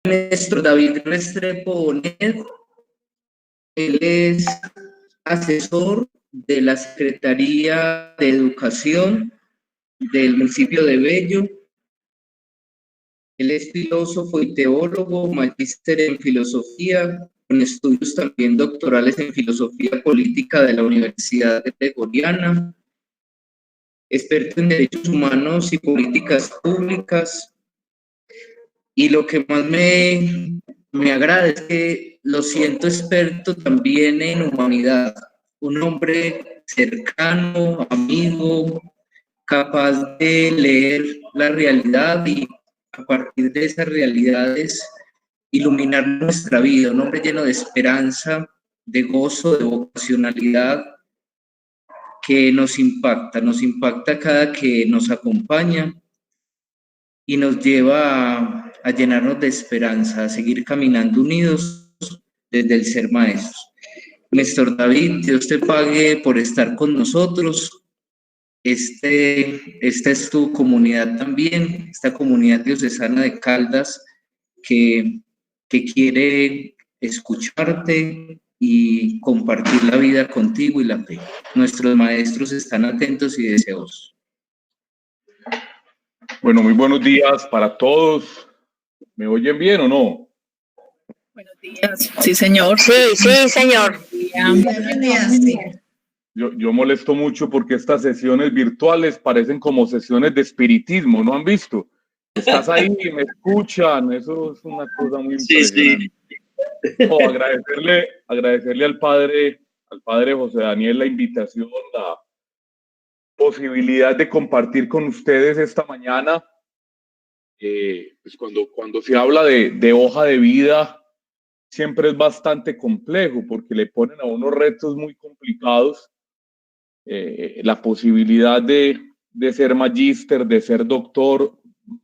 Maestro David Restrepo Bonet, él es asesor de la Secretaría de Educación del municipio de Bello. Él es filósofo y teólogo, magíster en filosofía, con estudios también doctorales en filosofía política de la Universidad Gregoriana, experto en derechos humanos y políticas públicas. Y lo que más me agrada es que lo siento experto también en humanidad, un hombre cercano, amigo, capaz de leer la realidad y a partir de esas realidades iluminar nuestra vida, un hombre lleno de esperanza, de gozo, de vocacionalidad que nos impacta cada que nos acompaña y nos lleva a llenarnos de esperanza, a seguir caminando unidos desde el ser maestros. Néstor David, Dios te pague por estar con nosotros. Esta es tu comunidad también, esta comunidad diocesana de Caldas que quiere escucharte y compartir la vida contigo y la fe. Nuestros maestros están atentos y deseosos. Bueno, muy buenos días para todos. ¿Me oyen bien o no? Buenos días. Sí, señor. Sí, señor. Buenos días. Yo molesto mucho porque estas sesiones virtuales parecen como sesiones de espiritismo, ¿no han visto? Estás ahí, me escuchan, eso es una cosa muy impresionante. Sí. Oh, agradecerle al padre José Daniel la invitación, la posibilidad de compartir con ustedes esta mañana. Pues cuando se habla de hoja de vida, siempre es bastante complejo porque le ponen a unos retos muy complicados. La posibilidad de ser magíster, de ser doctor,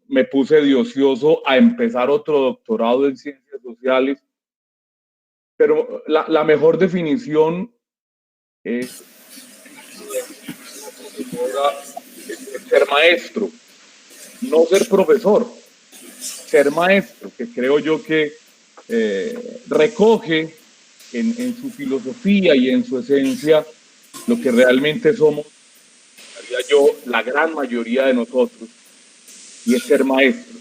me puse de ocioso a empezar otro doctorado en ciencias sociales, pero la mejor definición es ser maestro, no ser profesor, ser maestro, que creo yo que recoge en su filosofía y en su esencia lo que realmente somos, diría yo, la gran mayoría de nosotros, y es ser maestro.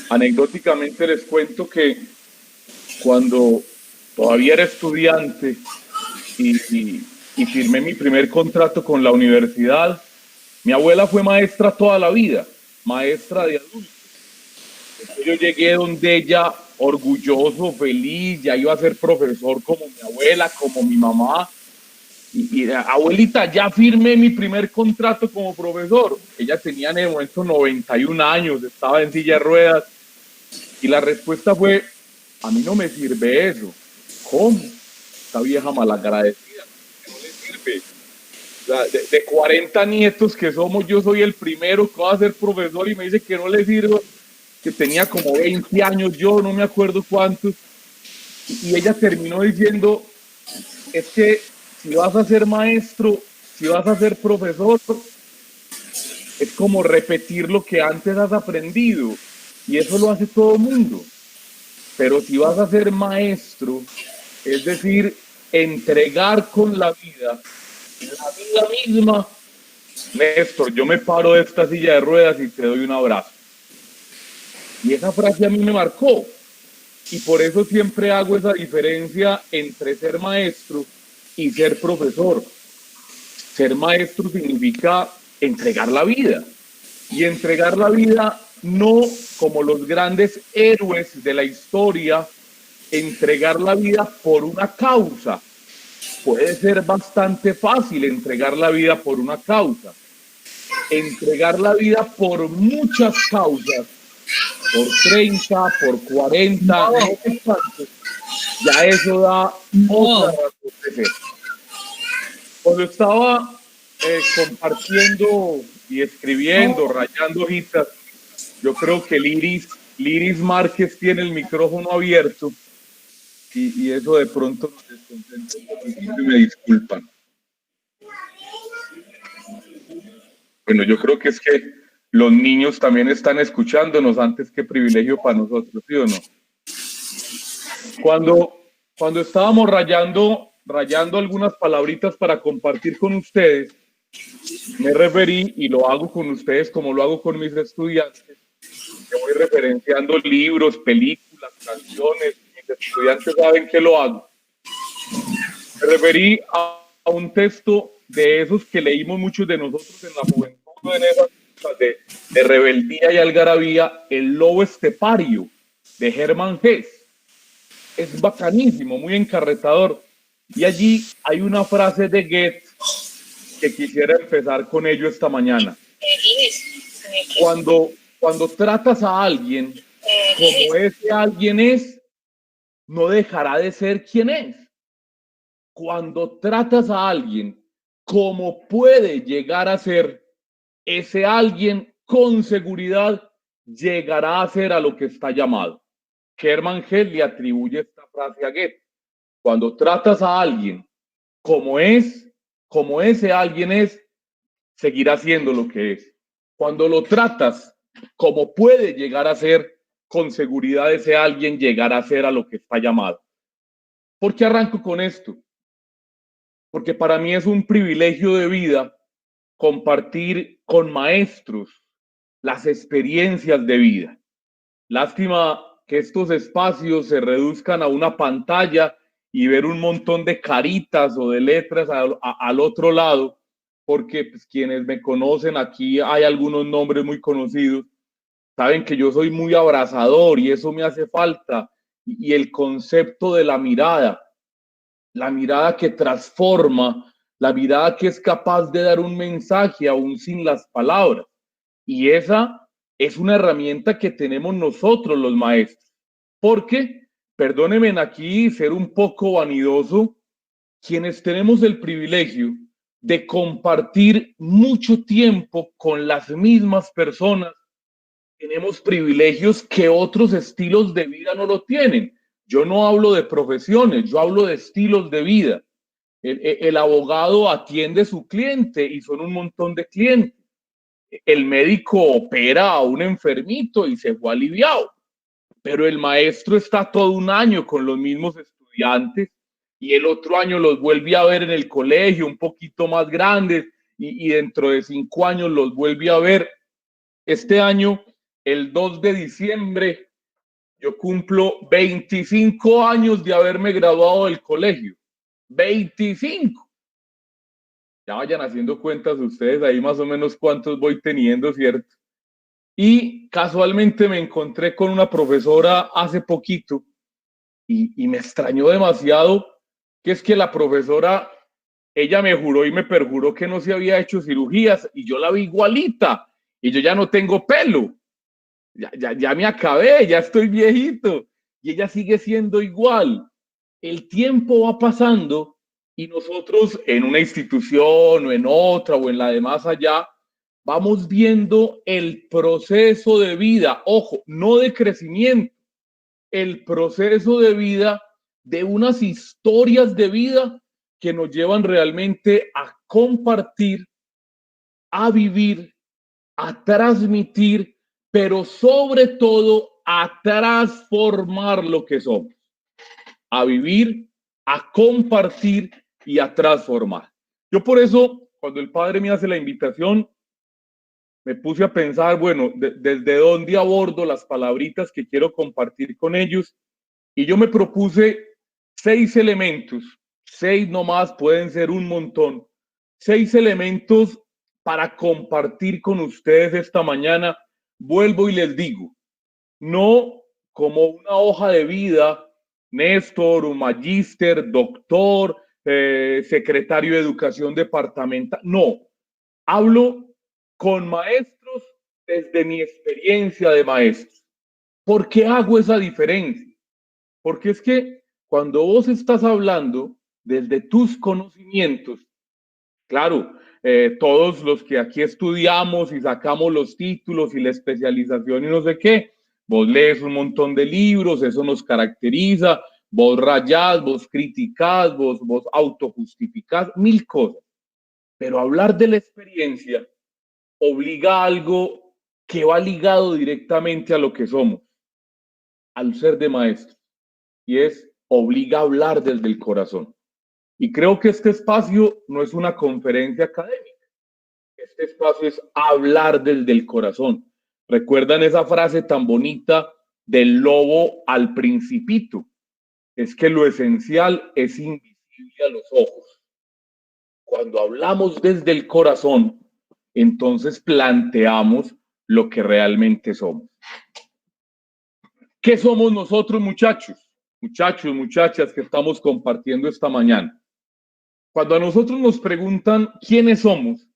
Anecdóticamente les cuento que cuando todavía era estudiante y firmé mi primer contrato con la universidad, mi abuela fue maestra toda la vida, maestra de adultos. Entonces yo llegué donde ella, orgulloso, feliz, ya iba a ser profesor como mi abuela, como mi mamá. Y abuelita, ya firmé mi primer contrato como profesor. Ella tenía en el momento 91 años, estaba en silla de ruedas. Y la respuesta fue, a mí no me sirve eso. ¿Cómo? Esta vieja malagradecida, no le sirve. O sea, de 40 nietos que somos, yo soy el primero que va a ser profesor y me dice que no le sirve, que tenía como 20 años yo, no me acuerdo cuántos. Y ella terminó diciendo, es que si vas a ser maestro, si vas a ser profesor, es como repetir lo que antes has aprendido. Y eso lo hace todo el mundo. Pero si vas a ser maestro, es decir, entregar con la vida misma. Néstor, yo me paro de esta silla de ruedas y te doy un abrazo. Y esa frase a mí me marcó. Y por eso siempre hago esa diferencia entre ser maestro y ser profesor. Ser maestro significa entregar la vida. Y entregar la vida no como los grandes héroes de la historia, entregar la vida por una causa. Puede ser bastante fácil entregar la vida por una causa. Entregar la vida por muchas causas, por 30, por 40, no sé cuántos, ya eso da otra razón de ser. Cuando estaba compartiendo y escribiendo, rayando hojitas, yo creo que Liris Márquez tiene el micrófono abierto y eso de pronto nos desconcentra y me disculpan. Bueno, yo creo que es que los niños también están escuchándonos antes, que privilegio para nosotros, ¿sí o no? Cuando estábamos rayando algunas palabritas para compartir con ustedes, me referí, y lo hago con ustedes como lo hago con mis estudiantes, que voy referenciando libros, películas, canciones, mis estudiantes saben que lo hago. Me referí a un texto de esos que leímos muchos de nosotros en la juventud, en esas de rebeldía y algarabía, El lobo estepario, de Hermann Hesse. Es bacanísimo, muy encarretador. Y allí hay una frase de Goethe que quisiera empezar con ello esta mañana. Cuando tratas a alguien como ese alguien es, no dejará de ser quien es. Cuando tratas a alguien como puede llegar a ser, ese alguien con seguridad llegará a ser a lo que está llamado. Hermann Hesse le atribuye esta frase a Goethe. Cuando tratas a alguien como ese alguien es, seguirá siendo lo que es. Cuando lo tratas como puede llegar a ser, con seguridad ese alguien llegará a ser a lo que está llamado. ¿Por qué arranco con esto? Porque para mí es un privilegio de vida compartir con maestros las experiencias de vida. Lástima que estos espacios se reduzcan a una pantalla y ver un montón de caritas o de letras al otro lado, porque pues, quienes me conocen aquí, hay algunos nombres muy conocidos, saben que yo soy muy abrazador y eso me hace falta. Y el concepto de la mirada que transforma, la mirada que es capaz de dar un mensaje aún sin las palabras. Y esa es una herramienta que tenemos nosotros los maestros. Porque, perdónenme aquí ser un poco vanidoso, quienes tenemos el privilegio de compartir mucho tiempo con las mismas personas, tenemos privilegios que otros estilos de vida no lo tienen. Yo no hablo de profesiones, yo hablo de estilos de vida. El abogado atiende a su cliente y son un montón de clientes. El médico opera a un enfermito y se fue aliviado, pero el maestro está todo un año con los mismos estudiantes y el otro año los vuelve a ver en el colegio un poquito más grandes y dentro de 5 años los vuelve a ver. Este año, el 2 de diciembre, yo cumplo 25 años de haberme graduado del colegio. 25. Ya vayan haciendo cuentas ustedes ahí más o menos cuántos voy teniendo, ¿cierto? Y casualmente me encontré con una profesora hace poquito y me extrañó demasiado, que es que la profesora, ella me juró y me perjuró que no se había hecho cirugías y yo la vi igualita y yo ya no tengo pelo, ya me acabé, ya estoy viejito y ella sigue siendo igual. El tiempo va pasando y nosotros en una institución o en otra o en la de más allá, vamos viendo el proceso de vida, ojo, no de crecimiento, el proceso de vida de unas historias de vida que nos llevan realmente a compartir, a vivir, a transmitir, pero sobre todo a transformar lo que somos, a vivir, a compartir y a transformar. Yo por eso, cuando el Padre me hace la invitación, me puse a pensar, bueno, desde dónde abordo las palabritas que quiero compartir con ellos, y yo me propuse 6 elementos, 6 nomás, pueden ser un montón, 6 elementos para compartir con ustedes esta mañana. Vuelvo y les digo, no como una hoja de vida, Néstor, un magíster, doctor, secretario de educación departamental, no, hablo con maestros desde mi experiencia de maestro. ¿Por qué hago esa diferencia? Porque es que cuando vos estás hablando desde tus conocimientos, claro, todos los que aquí estudiamos y sacamos los títulos y la especialización y no sé qué, vos lees un montón de libros, eso nos caracteriza, vos rayás, vos criticás, vos autojustificás, 1000 cosas. Pero hablar de la experiencia obliga a algo que va ligado directamente a lo que somos, al ser de maestro, y es obliga a hablar desde el corazón. Y creo que este espacio no es una conferencia académica. Este espacio es hablar desde el corazón. ¿Recuerdan esa frase tan bonita del lobo al principito? Es que lo esencial es invisible a los ojos. Cuando hablamos desde el corazón, entonces planteamos lo que realmente somos. ¿Qué somos nosotros, muchachos? Muchachos, muchachas que estamos compartiendo esta mañana. Cuando a nosotros nos preguntan quiénes somos,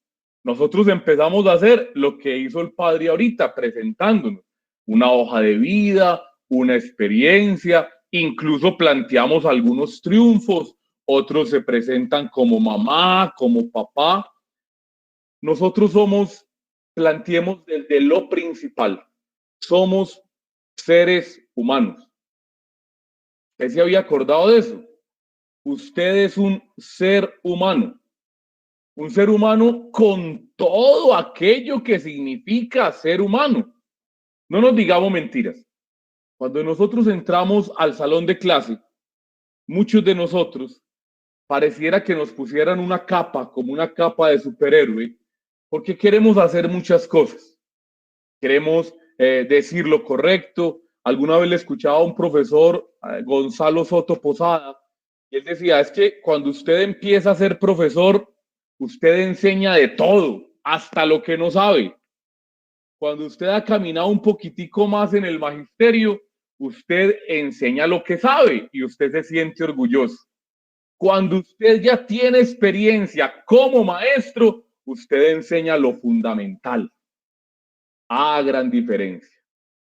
nosotros empezamos a hacer lo que hizo el padre ahorita, presentándonos una hoja de vida, una experiencia, incluso planteamos algunos triunfos, otros se presentan como mamá, como papá. Nosotros planteemos desde lo principal, somos seres humanos. ¿Usted se había acordado de eso? Usted es un ser humano con todo aquello que significa ser humano. No nos digamos mentiras. Cuando nosotros entramos al salón de clase, muchos de nosotros pareciera que nos pusieran una capa, como una capa de superhéroe, porque queremos hacer muchas cosas. Queremos decir lo correcto. Alguna vez le escuchaba a un profesor, Gonzalo Soto Posada, y él decía, es que cuando usted empieza a ser profesor, usted enseña de todo, hasta lo que no sabe. Cuando usted ha caminado un poquitico más en el magisterio, usted enseña lo que sabe y usted se siente orgulloso. Cuando usted ya tiene experiencia como maestro, usted enseña lo fundamental. Gran diferencia.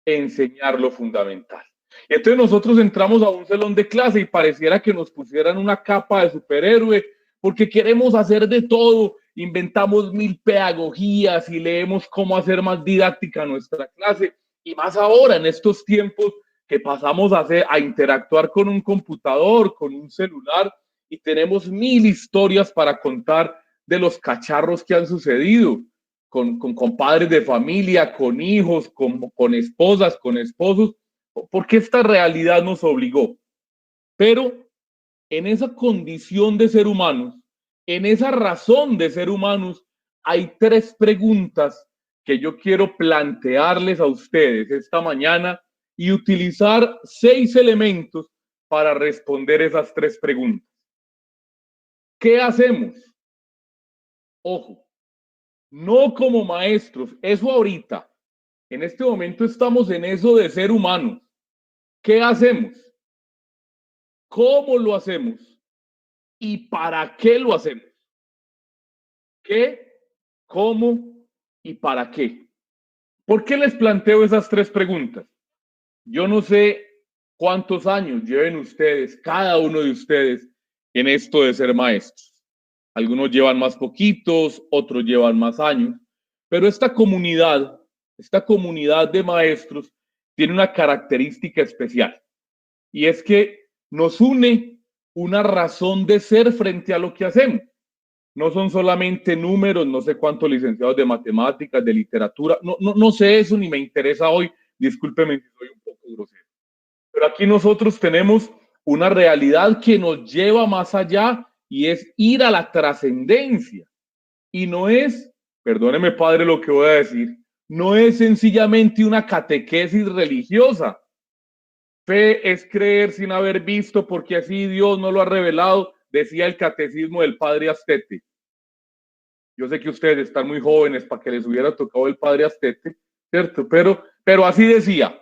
Enseñar lo fundamental. Entonces nosotros entramos a un salón de clase y pareciera que nos pusieran una capa de superhéroe porque queremos hacer de todo, inventamos 1000 pedagogías y leemos cómo hacer más didáctica nuestra clase, y más ahora en estos tiempos que pasamos a interactuar con un computador, con un celular, y tenemos 1000 historias para contar de los cacharros que han sucedido con padres de familia, con hijos, con esposas, con esposos, porque esta realidad nos obligó. Pero en esa condición de ser humanos, en esa razón de ser humanos, hay 3 preguntas que yo quiero plantearles a ustedes esta mañana y utilizar 6 elementos para responder esas 3 preguntas. ¿Qué hacemos? Ojo, no como maestros, eso ahorita. En este momento estamos en eso de ser humanos. ¿Qué hacemos? ¿Cómo lo hacemos? ¿Y para qué lo hacemos? ¿Qué, cómo y para qué? ¿Por qué les planteo esas 3 preguntas? Yo no sé cuántos años lleven ustedes, cada uno de ustedes, en esto de ser maestros. Algunos llevan más poquitos, otros llevan más años, pero esta comunidad de maestros tiene una característica especial, y es que nos une una razón de ser frente a lo que hacemos. No son solamente números, no sé cuántos licenciados de matemáticas, de literatura, no sé eso ni me interesa hoy, discúlpeme si soy un poco grosero. Pero aquí nosotros tenemos una realidad que nos lleva más allá y es ir a la trascendencia. Y no es, perdóneme padre lo que voy a decir, no es sencillamente una catequesis religiosa. Fe es creer sin haber visto porque así Dios no lo ha revelado, decía el catecismo del padre Astete. Yo sé que ustedes están muy jóvenes para que les hubiera tocado el padre Astete, ¿cierto? Pero así decía.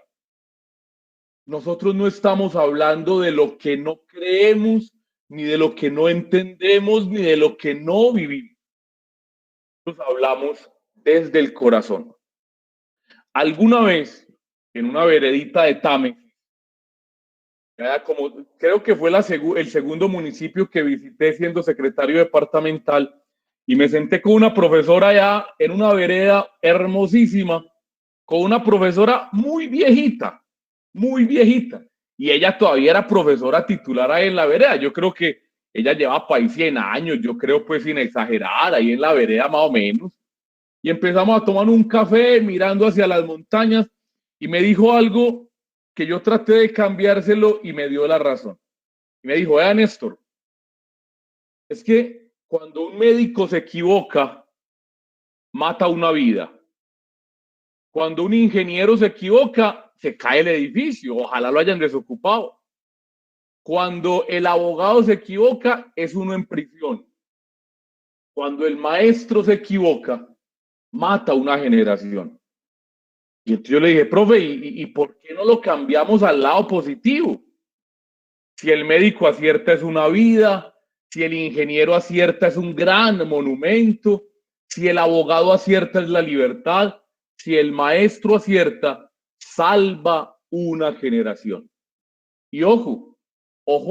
Nosotros no estamos hablando de lo que no creemos, ni de lo que no entendemos, ni de lo que no vivimos. Nosotros hablamos desde el corazón. Alguna vez, en una veredita de Tame, creo que fue el segundo municipio que visité siendo secretario departamental, y me senté con una profesora allá en una vereda hermosísima, con una profesora muy viejita, y ella todavía era profesora titular ahí en la vereda. Yo creo que ella lleva para ahí 100 años, yo creo, pues sin exagerar, ahí en la vereda más o menos. Y empezamos a tomar un café mirando hacia las montañas, y me dijo algo que yo traté de cambiárselo y me dio la razón. Y me dijo, vea, Néstor, es que cuando un médico se equivoca, mata una vida. Cuando un ingeniero se equivoca, se cae el edificio. Ojalá lo hayan desocupado. Cuando el abogado se equivoca, es uno en prisión. Cuando el maestro se equivoca, mata una generación. Y entonces yo le dije, profe, ¿y por qué no lo cambiamos al lado positivo? Si el médico acierta es una vida, si el ingeniero acierta es un gran monumento, si el abogado acierta es la libertad, si el maestro acierta, salva una generación. Y ojo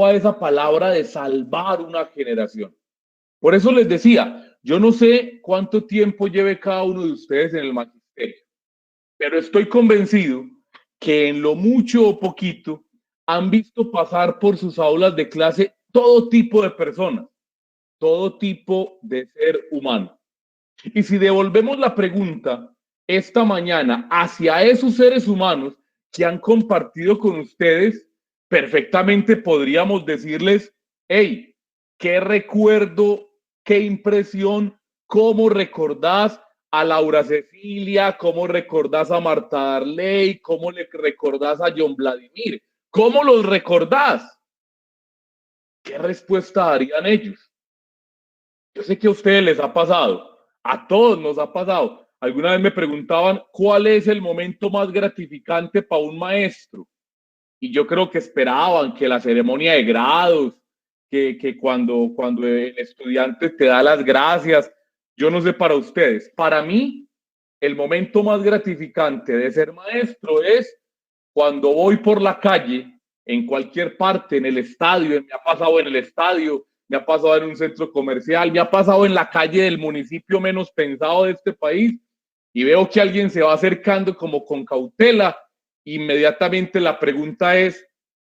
a esa palabra de salvar una generación. Por eso les decía, yo no sé cuánto tiempo lleve cada uno de ustedes en el magisterio, pero estoy convencido que en lo mucho o poquito han visto pasar por sus aulas de clase todo tipo de personas, todo tipo de ser humano. Y si devolvemos la pregunta esta mañana hacia esos seres humanos que han compartido con ustedes, perfectamente podríamos decirles, hey, qué recuerdo, qué impresión, cómo recordás a Laura Cecilia, cómo recordás a Marta Darley, cómo le recordás a John Vladimir, cómo los recordás. ¿Qué respuesta darían ellos? Yo sé que a ustedes les ha pasado, a todos nos ha pasado. Alguna vez me preguntaban cuál es el momento más gratificante para un maestro. Y yo creo que esperaban que la ceremonia de grados, que cuando el estudiante te da las gracias, yo no sé para ustedes. Para mí, el momento más gratificante de ser maestro es cuando voy por la calle, en cualquier parte, en el estadio, me ha pasado en el estadio, me ha pasado en un centro comercial, me ha pasado en la calle del municipio menos pensado de este país y veo que alguien se va acercando como con cautela, inmediatamente la pregunta es,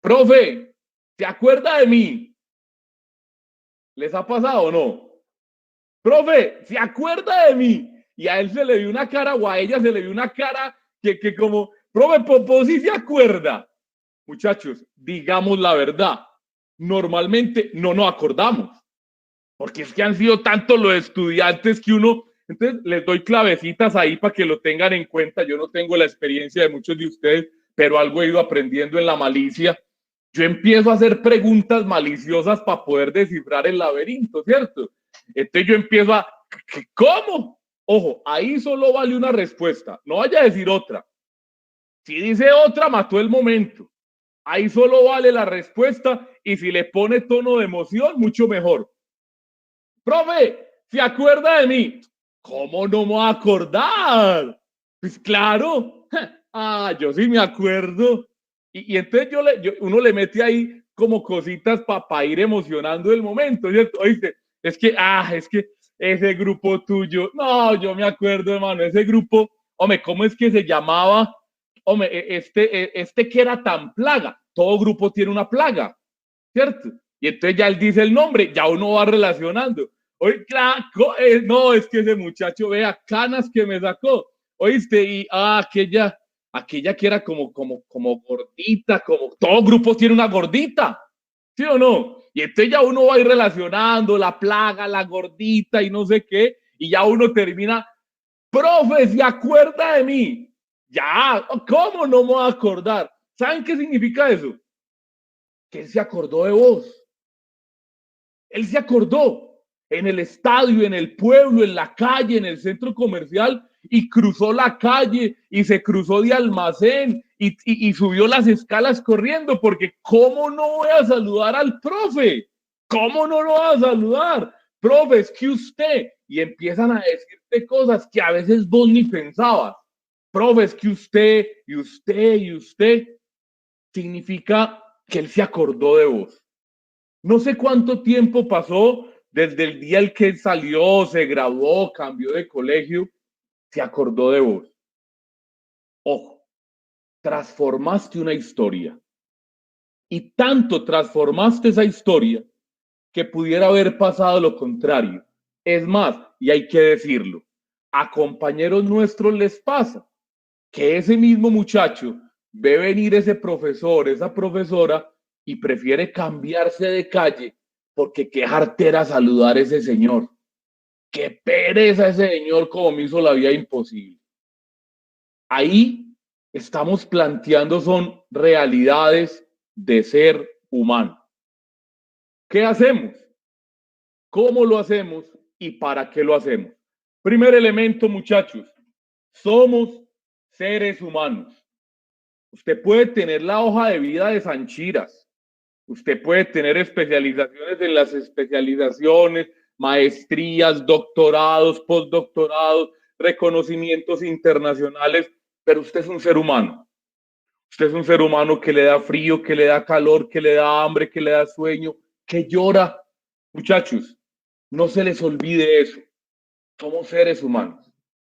profe, ¿se acuerda de mí? ¿Les ha pasado o no? Profe, ¿se acuerda de mí? Y a él se le vio una cara o a ella se le vio una cara que como, profe, Popó sí se acuerda. Muchachos, digamos la verdad, normalmente no nos acordamos, porque es que han sido tantos los estudiantes que uno, entonces les doy clavecitas ahí para que lo tengan en cuenta. Yo no tengo la experiencia de muchos de ustedes, pero algo he ido aprendiendo en la malicia. Yo empiezo a hacer preguntas maliciosas para poder descifrar el laberinto, ¿cierto? Entonces yo empiezo a, ¿cómo? Ojo, ahí solo vale una respuesta, no vaya a decir otra. Si dice otra, mató el momento. Ahí solo vale la respuesta y si le pone tono de emoción, mucho mejor. Profe, ¿se acuerda de mí? ¿Cómo no me voy a acordar? Pues claro. Ah, yo sí me acuerdo. Y entonces uno le mete ahí como cositas para ir emocionando el momento, ¿cierto? Oíste, es que ese grupo tuyo, no, yo me acuerdo, hermano, ese grupo, hombre, ¿cómo es que se llamaba? Hombre, este que era tan plaga, todo grupo tiene una plaga, ¿cierto? Y entonces ya él dice el nombre, ya uno va relacionando. Oye, no, es que ese muchacho, vea, canas que me sacó, oíste, y aquella que era como gordita, como todo grupo tiene una gordita, ¿sí o no? Y entonces ya uno va a ir relacionando la plaga, la gordita y no sé qué, y ya uno termina, profe, ¿se acuerda de mí? Ya, ¿cómo no me voy a acordar? ¿Saben qué significa eso? Que él se acordó de vos. Él se acordó en el estadio, en el pueblo, en la calle, en el centro comercial y cruzó la calle y se cruzó de almacén y subió las escalas corriendo porque ¿cómo no voy a saludar al profe? ¿Cómo no lo voy a saludar? Profe, es que usted, y empiezan a decirte cosas que a veces vos ni pensabas. Profe, es que usted y usted y usted significa que él se acordó de vos. No sé cuánto tiempo pasó desde el día en que salió, se graduó, cambió de colegio, se acordó de vos. Ojo, transformaste una historia y tanto transformaste esa historia que pudiera haber pasado lo contrario. Es más, y hay que decirlo, a compañeros nuestros les pasa que ese mismo muchacho ve venir ese profesor, esa profesora y prefiere cambiarse de calle porque qué jartera saludar a ese señor. Qué pereza ese señor, como me hizo la vida imposible. Ahí estamos planteando son realidades de ser humano. ¿Qué hacemos? ¿Cómo lo hacemos? ¿Y para qué lo hacemos? Primer elemento, muchachos, somos seres humanos. Usted puede tener la hoja de vida de Sanchiras, usted puede tener especializaciones en las especializaciones, maestrías, doctorados, postdoctorados, reconocimientos internacionales, pero usted es un ser humano. Usted es un ser humano que le da frío, que le da calor, que le da hambre, que le da sueño, que llora. Muchachos, no se les olvide eso. Somos seres humanos.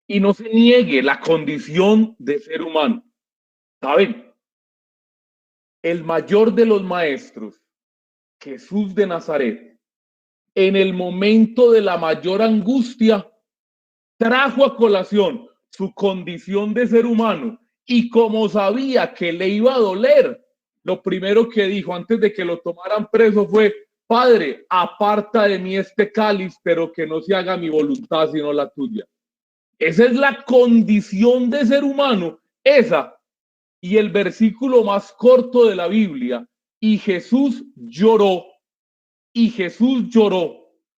Y no se niegue la condición de ser humano. ¿Saben? El mayor de los maestros, Jesús de Nazaret, en el momento de la mayor angustia, trajo a colación su condición de ser humano y como sabía que le iba a doler, lo primero que dijo antes de que lo tomaran preso fue: Padre, aparta de mí este cáliz, pero que no se haga mi voluntad sino la tuya. Esa es la condición de ser humano, esa. Y el versículo más corto de la Biblia, y Jesús lloró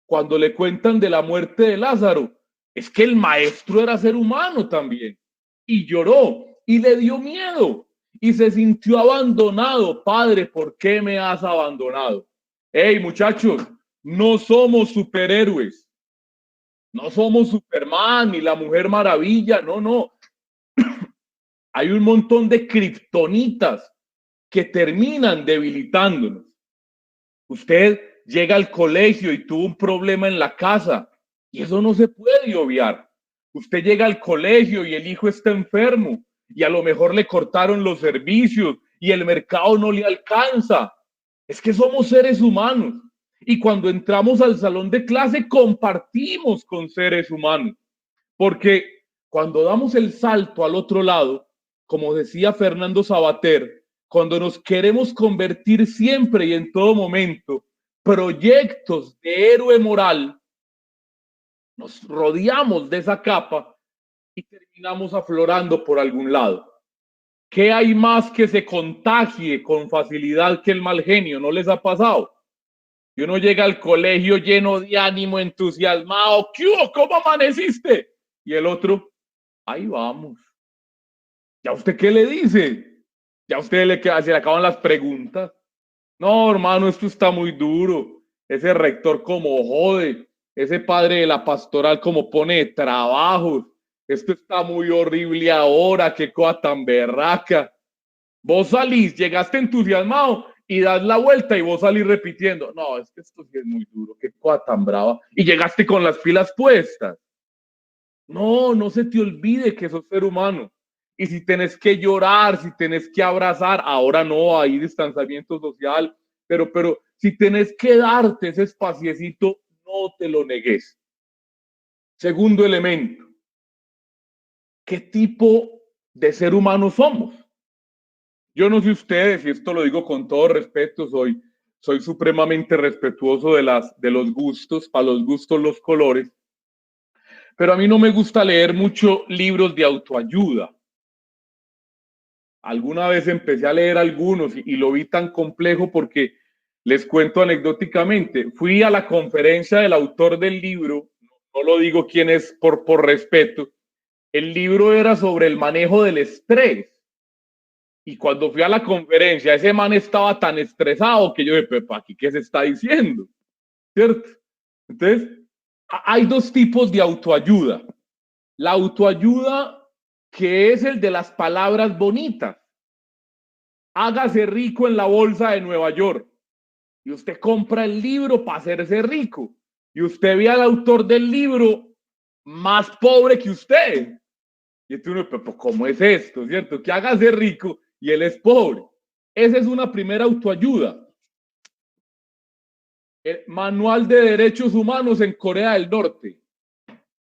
cuando le cuentan de la muerte de Lázaro. Es que el maestro era ser humano también y lloró y le dio miedo y se sintió abandonado. Padre, ¿por qué me has abandonado? Hey, muchachos, no somos superhéroes, no somos Superman ni la Mujer Maravilla, no. Hay un montón de kriptonitas que terminan debilitándonos. Usted llega al colegio y tuvo un problema en la casa y eso no se puede obviar. Usted llega al colegio y el hijo está enfermo y a lo mejor le cortaron los servicios y el mercado no le alcanza. Es que somos seres humanos y cuando entramos al salón de clase compartimos con seres humanos, porque cuando damos el salto al otro lado, como decía Fernando Sabater, cuando nos queremos convertir siempre y en todo momento proyectos de héroe moral, nos rodeamos de esa capa y terminamos aflorando por algún lado. ¿Qué hay más que se contagie con facilidad que el mal genio? ¿No les ha pasado? Y uno llega al colegio lleno de ánimo, entusiasmado. ¿Qué hubo? ¿Cómo amaneciste? Y el otro, ahí vamos. ¿Ya usted qué le dice? ¿Ya usted se le acaban las preguntas? No, hermano, esto está muy duro. Ese rector como jode. Ese padre de la pastoral como pone trabajos. Esto está muy horrible ahora. Qué cosa tan berraca. Vos salís, llegaste entusiasmado y das la vuelta y vos salís repitiendo. No, es que esto sí es muy duro. Qué cosa tan brava. Y llegaste con las pilas puestas. No se te olvide que sos ser humano. Y si tenés que llorar, si tenés que abrazar, ahora no hay distanciamiento social, pero si tenés que darte ese espaciecito, no te lo negues. Segundo elemento, ¿qué tipo de ser humano somos? Yo no sé ustedes, y esto lo digo con todo respeto, soy supremamente respetuoso de los gustos, para los gustos los colores, pero a mí no me gusta leer mucho libros de autoayuda. Alguna vez empecé a leer algunos y lo vi tan complejo porque les cuento anecdóticamente. Fui a la conferencia del autor del libro, no lo digo quién es por respeto. El libro era sobre el manejo del estrés. Y cuando fui a la conferencia, ese man estaba tan estresado que yo dije, ¿para aquí qué se está diciendo? ¿Cierto? Entonces, hay dos tipos de autoayuda. La autoayuda que es el de las palabras bonitas. Hágase rico en la bolsa de Nueva York. Y usted compra el libro para hacerse rico. Y usted ve al autor del libro más pobre que usted. Y entonces uno, pero ¿cómo es esto? ¿Cierto? Que hágase rico y él es pobre. Esa es una primera autoayuda. El Manual de Derechos Humanos en Corea del Norte.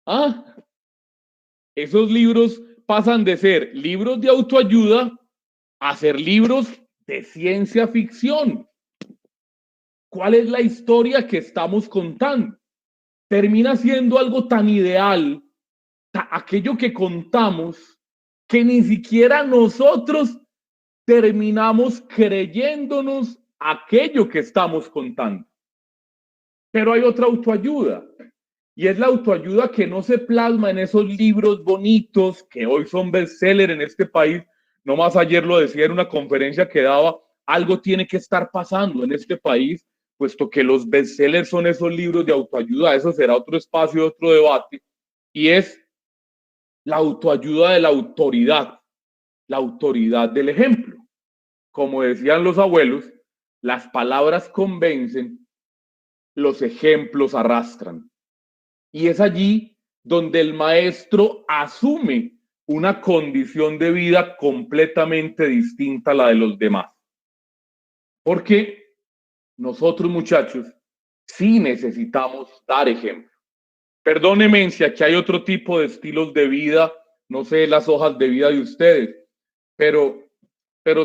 ¿Ah? Esos libros pasan de ser libros de autoayuda a ser libros de ciencia ficción. ¿Cuál es la historia que estamos contando? Termina siendo algo tan ideal, aquello que contamos, que ni siquiera nosotros terminamos creyéndonos aquello que estamos contando. Pero hay otra autoayuda, y es la autoayuda que no se plasma en esos libros bonitos que hoy son bestseller en este país. No más ayer lo decía en una conferencia que daba, algo tiene que estar pasando en este país, puesto que los bestsellers son esos libros de autoayuda. Eso será otro espacio, otro debate, y es la autoayuda de la autoridad del ejemplo. Como decían los abuelos, las palabras convencen, los ejemplos arrastran. Y es allí donde el maestro asume una condición de vida completamente distinta a la de los demás. Porque nosotros, muchachos, sí necesitamos dar ejemplo. Perdónenme si aquí hay otro tipo de estilos de vida, no sé las hojas de vida de ustedes, pero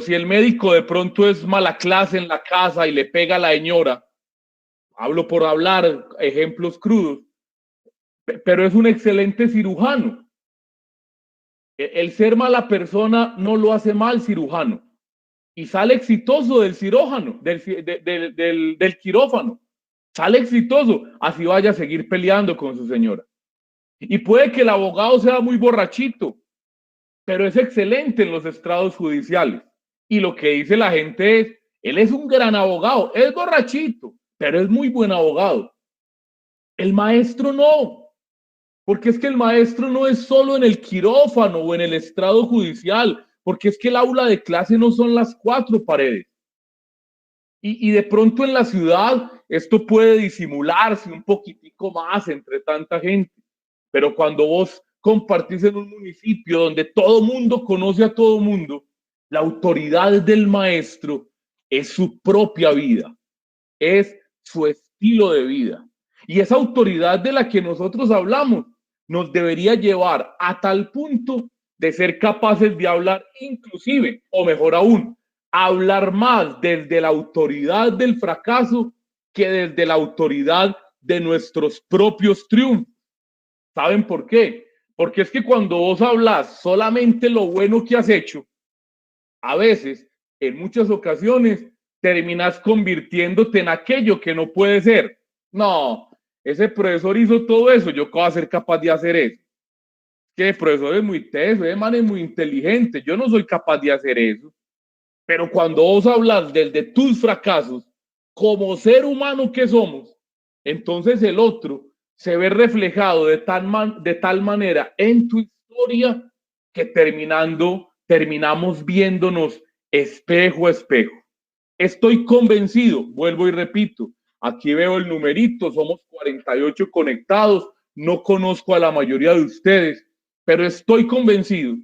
si el médico de pronto es mala clase en la casa y le pega a la señora, hablo por hablar, ejemplos crudos, pero es un excelente cirujano. El ser mala persona no lo hace mal cirujano y sale exitoso del cirófano, del quirófano. Sale exitoso, así vaya a seguir peleando con su señora. Y puede que el abogado sea muy borrachito, pero es excelente en los estrados judiciales. Y lo que dice la gente es, él es un gran abogado, es borrachito, pero es muy buen abogado. El maestro no, porque es que el maestro no es solo en el quirófano o en el estrado judicial, porque es que el aula de clase no son las cuatro paredes. Y de pronto en la ciudad esto puede disimularse un poquitico más entre tanta gente, pero cuando vos compartís en un municipio donde todo mundo conoce a todo mundo, la autoridad del maestro es su propia vida, es su estilo de vida. Y esa autoridad de la que nosotros hablamos nos debería llevar a tal punto de ser capaces de hablar inclusive, o mejor aún, hablar más desde la autoridad del fracaso que desde la autoridad de nuestros propios triunfos. ¿Saben por qué? Porque es que cuando vos hablas solamente lo bueno que has hecho, a veces, en muchas ocasiones, terminas convirtiéndote en aquello que no puede ser. No, ese profesor hizo todo eso, yo cómo voy a ser capaz de hacer eso. Que el profesor es muy teso, el man es muy inteligente, yo no soy capaz de hacer eso. Pero cuando vos hablas de tus fracasos, como ser humano que somos, entonces el otro se ve reflejado de tal manera en tu historia que terminamos viéndonos espejo a espejo. Estoy convencido, vuelvo y repito, aquí veo el numerito, somos 48 conectados, no conozco a la mayoría de ustedes, pero estoy convencido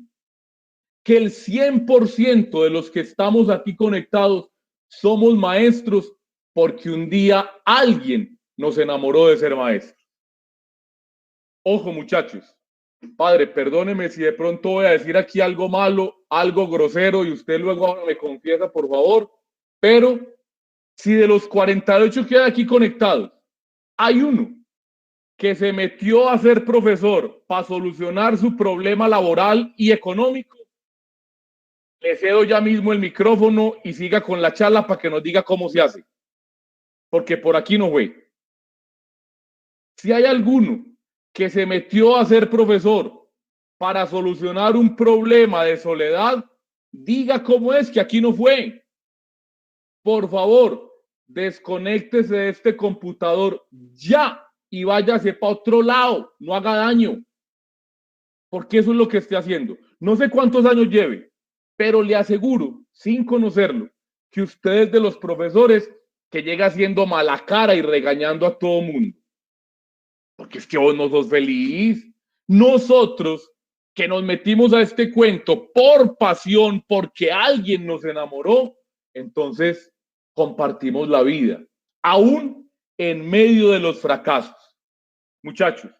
que el 100% de los que estamos aquí conectados somos maestros porque un día alguien nos enamoró de ser maestro. Ojo, muchachos. Padre, perdóneme si de pronto voy a decir aquí algo malo, algo grosero y usted luego me confiesa, por favor, pero si de los 48 que hay aquí conectados, hay uno que se metió a ser profesor para solucionar su problema laboral y económico, le cedo ya mismo el micrófono y siga con la charla para que nos diga cómo se hace. Porque por aquí no fue. Si hay alguno que se metió a ser profesor para solucionar un problema de soledad, diga cómo es que aquí no fue. Por favor, desconéctese de este computador ya y váyase para otro lado. No haga daño. Porque eso es lo que esté haciendo. No sé cuántos años lleve, pero le aseguro, sin conocerlo, que usted es de los profesores que llega haciendo mala cara y regañando a todo mundo. Porque es que vos no sos feliz. Nosotros que nos metimos a este cuento por pasión, porque alguien nos enamoró, entonces compartimos la vida, aún en medio de los fracasos. Muchachos,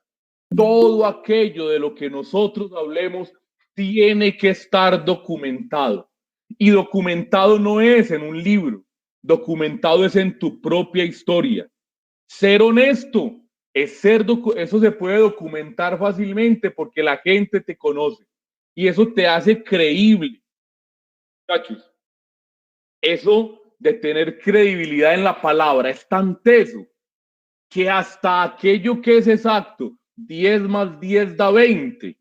todo aquello de lo que nosotros hablemos tiene que estar documentado. Y documentado no es en un libro, documentado es en tu propia historia. Ser honesto eso se puede documentar fácilmente porque la gente te conoce y eso te hace creíble. Muchachos, eso de tener credibilidad en la palabra es tan teso que hasta aquello que es exacto, 10 más 10 da 20,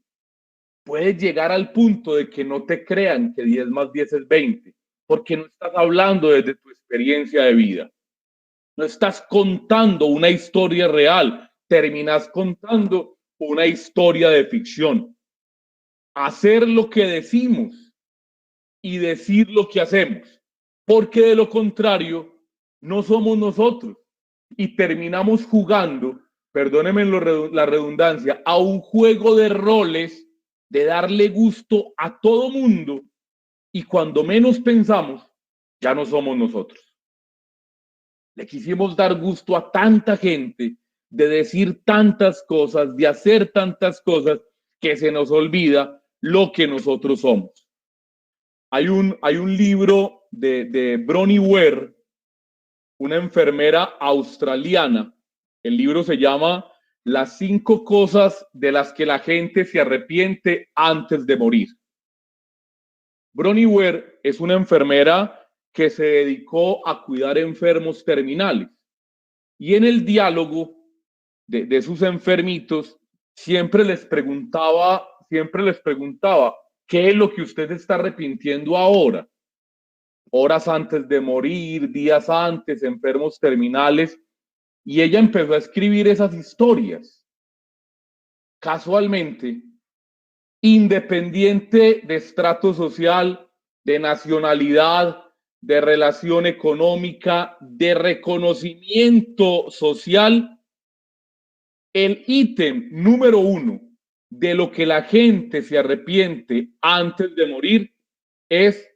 puedes llegar al punto de que no te crean que 10 más 10 es 20, porque no estás hablando desde tu experiencia de vida. No estás contando una historia real, terminas contando una historia de ficción. Hacer lo que decimos y decir lo que hacemos, porque de lo contrario no somos nosotros y terminamos jugando, perdónenme la redundancia, a un juego de roles de darle gusto a todo mundo y cuando menos pensamos ya no somos nosotros. Le quisimos dar gusto a tanta gente de decir tantas cosas, de hacer tantas cosas, que se nos olvida lo que nosotros somos. Hay un libro de Bronnie Ware, una enfermera australiana. El libro se llama Las 5 cosas de las que la gente se arrepiente antes de morir. Bronnie Ware es una enfermera que se dedicó a cuidar enfermos terminales. Y en el diálogo de sus enfermitos, siempre les preguntaba, ¿qué es lo que usted está arrepintiendo ahora? Horas antes de morir, días antes, enfermos terminales. Y ella empezó a escribir esas historias. Casualmente, independiente de estrato social, de nacionalidad, de relación económica, de reconocimiento social, el ítem número 1 de lo que la gente se arrepiente antes de morir es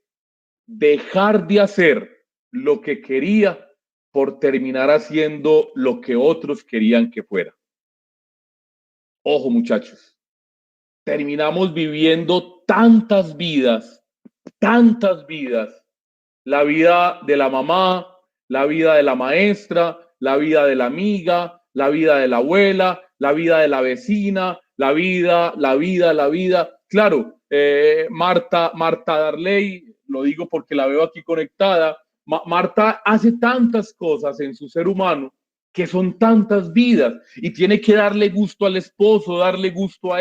dejar de hacer lo que quería por terminar haciendo lo que otros querían que fuera. Ojo, muchachos, terminamos viviendo tantas vidas, la vida de la mamá, la vida de la maestra, la vida de la amiga, la vida de la abuela, la vida de la vecina, la vida. Claro, Marta Darley, lo digo porque la veo aquí conectada, Marta hace tantas cosas en su ser humano que son tantas vidas y tiene que darle gusto al esposo, darle gusto a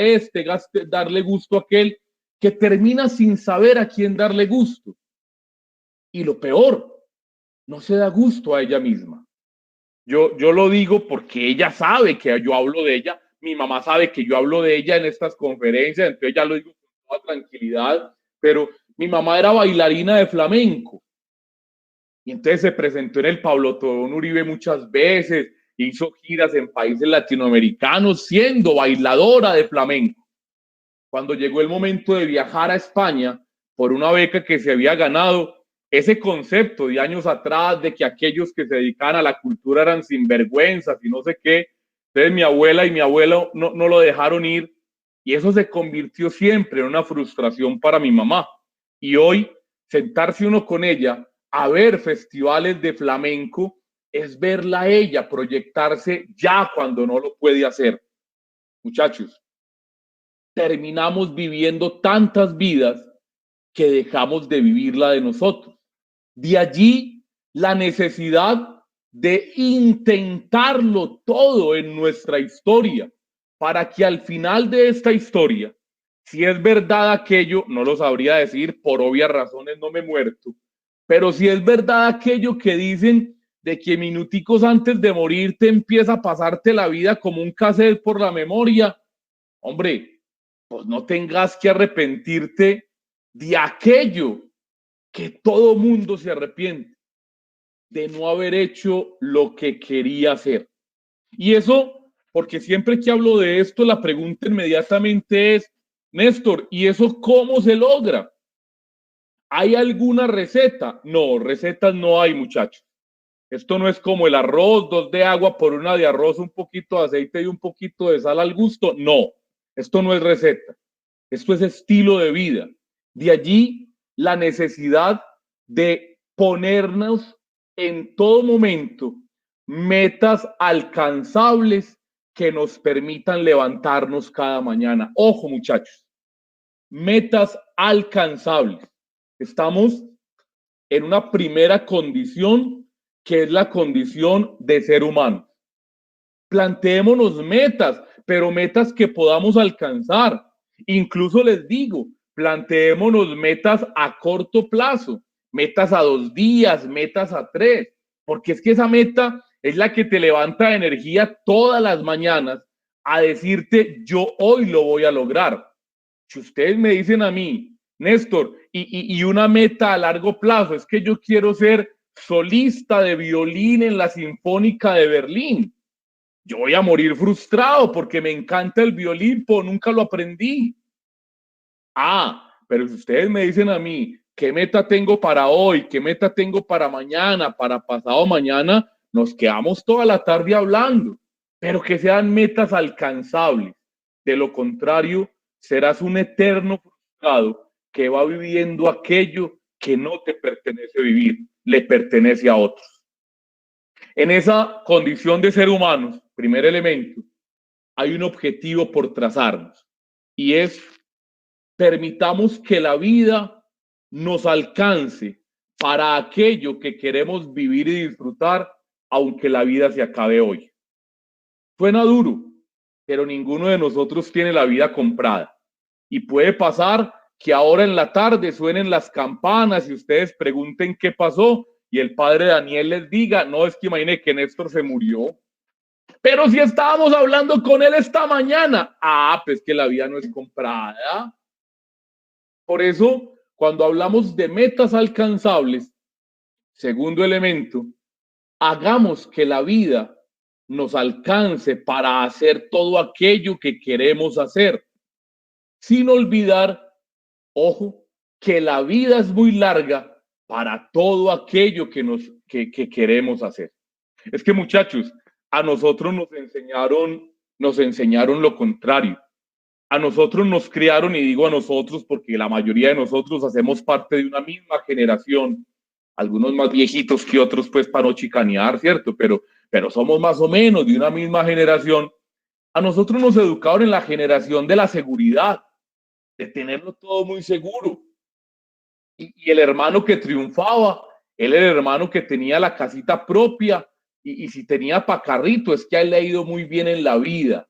darle gusto a aquel, que termina sin saber a quién darle gusto. Y lo peor, no se da gusto a ella misma. Yo lo digo porque ella sabe que yo hablo de ella, mi mamá sabe que yo hablo de ella en estas conferencias, entonces ya lo digo con toda tranquilidad, pero mi mamá era bailarina de flamenco y entonces se presentó en el Pablo Tobón Uribe muchas veces, hizo giras en países latinoamericanos siendo bailadora de flamenco. Cuando llegó el momento de viajar a España por una beca que se había ganado, ese concepto de años atrás de que aquellos que se dedicaban a la cultura eran sinvergüenzas y no sé qué, entonces mi abuela y mi abuelo no lo dejaron ir y eso se convirtió siempre en una frustración para mi mamá. Y hoy sentarse uno con ella a ver festivales de flamenco es verla a ella proyectarse ya cuando no lo puede hacer. Muchachos, terminamos viviendo tantas vidas que dejamos de vivir la de nosotros. De allí la necesidad de intentarlo todo en nuestra historia para que al final de esta historia, si es verdad aquello, no lo sabría decir, por obvias razones no me he muerto, pero si es verdad aquello que dicen de que minuticos antes de morir te empieza a pasarte la vida como un cassette por la memoria, hombre, pues no tengas que arrepentirte de aquello que todo mundo se arrepiente, de no haber hecho lo que quería hacer. Y eso, porque siempre que hablo de esto, la pregunta inmediatamente es, Néstor, ¿y eso cómo se logra? ¿Hay alguna receta? No, recetas no hay, muchachos. Esto no es como el arroz, 2 de agua por 1 de arroz, un poquito de aceite y un poquito de sal al gusto. No, esto no es receta. Esto es estilo de vida. De allí la necesidad de ponernos en todo momento metas alcanzables que nos permitan levantarnos cada mañana. Ojo, muchachos, metas alcanzables. Estamos en una primera condición, que es la condición de ser humano. Planteémonos metas, pero metas que podamos alcanzar. Incluso les digo, planteémonos metas a corto plazo, metas a 2 días, metas a 3, porque es que esa meta es la que te levanta de energía todas las mañanas a decirte, yo hoy lo voy a lograr. Si ustedes me dicen a mí, Néstor, y una meta a largo plazo, es que yo quiero ser solista de violín en la Sinfónica de Berlín. Yo voy a morir frustrado porque me encanta el violín, pero nunca lo aprendí. Pero si ustedes me dicen a mí, ¿qué meta tengo para hoy? ¿Qué meta tengo para mañana? Para pasado mañana, nos quedamos toda la tarde hablando, pero que sean metas alcanzables. De lo contrario, serás un eterno frustrado que va viviendo aquello que no te pertenece vivir, le pertenece a otros. En esa condición de ser humanos, primer elemento, hay un objetivo por trazarnos y es permitamos que la vida nos alcance para aquello que queremos vivir y disfrutar, aunque la vida se acabe hoy. Suena duro, pero ninguno de nosotros tiene la vida comprada y puede pasar que ahora en la tarde suenen las campanas y ustedes pregunten qué pasó y el padre Daniel les diga, no, es que imagine que Néstor se murió. Pero si estábamos hablando con él esta mañana, pues que la vida no es comprada. Por eso, cuando hablamos de metas alcanzables, segundo elemento, hagamos que la vida nos alcance para hacer todo aquello que queremos hacer, sin olvidar, ojo, que la vida es muy larga para todo aquello que queremos hacer. Es que, muchachos, a nosotros nos enseñaron lo contrario. A nosotros nos criaron, y digo a nosotros porque la mayoría de nosotros hacemos parte de una misma generación, algunos más viejitos que otros, pues para no chicanear, ¿cierto? Pero somos más o menos de una misma generación. A nosotros nos educaron en la generación de la seguridad, de tenerlo todo muy seguro. Y el hermano que triunfaba, él era el hermano que tenía la casita propia, y si tenía pacarrito, es que a él le ha ido muy bien en la vida.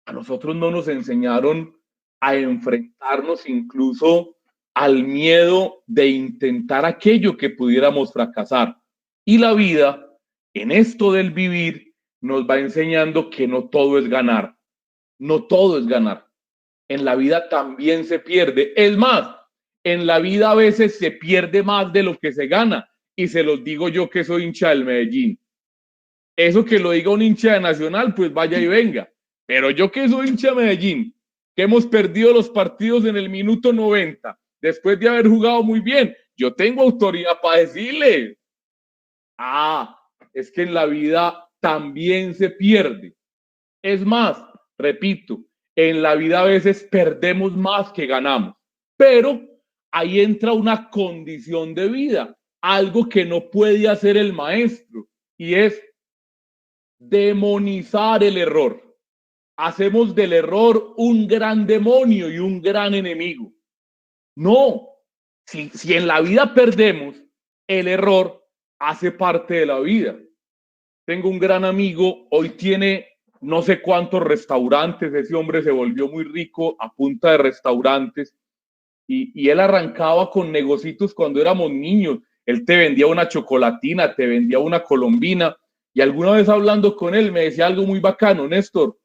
A nosotros no nos enseñaron a enfrentarnos incluso al miedo de intentar aquello que pudiéramos fracasar. Y la vida, en esto del vivir, nos va enseñando que no todo es ganar. No todo es ganar. En la vida también se pierde. Es más, en la vida a veces se pierde más de lo que se gana. Y se los digo yo que soy hincha del Medellín. Eso que lo diga un hincha de Nacional, pues vaya y venga. Pero yo que soy hincha de Medellín, que hemos perdido los partidos en el minuto 90, después de haber jugado muy bien, yo tengo autoridad para decirle, es que en la vida también se pierde. Es más, repito, en la vida a veces perdemos más que ganamos, pero ahí entra una condición de vida, algo que no puede hacer el maestro, y es demonizar el error. Hacemos del error un gran demonio y un gran enemigo. No, si en la vida perdemos, el error hace parte de la vida. Tengo un gran amigo, hoy tiene no sé cuántos restaurantes, ese hombre se volvió muy rico a punta de restaurantes y él arrancaba con negocios cuando éramos niños. Él te vendía una chocolatina, te vendía una colombina y alguna vez hablando con él me decía algo muy bacano, Néstor,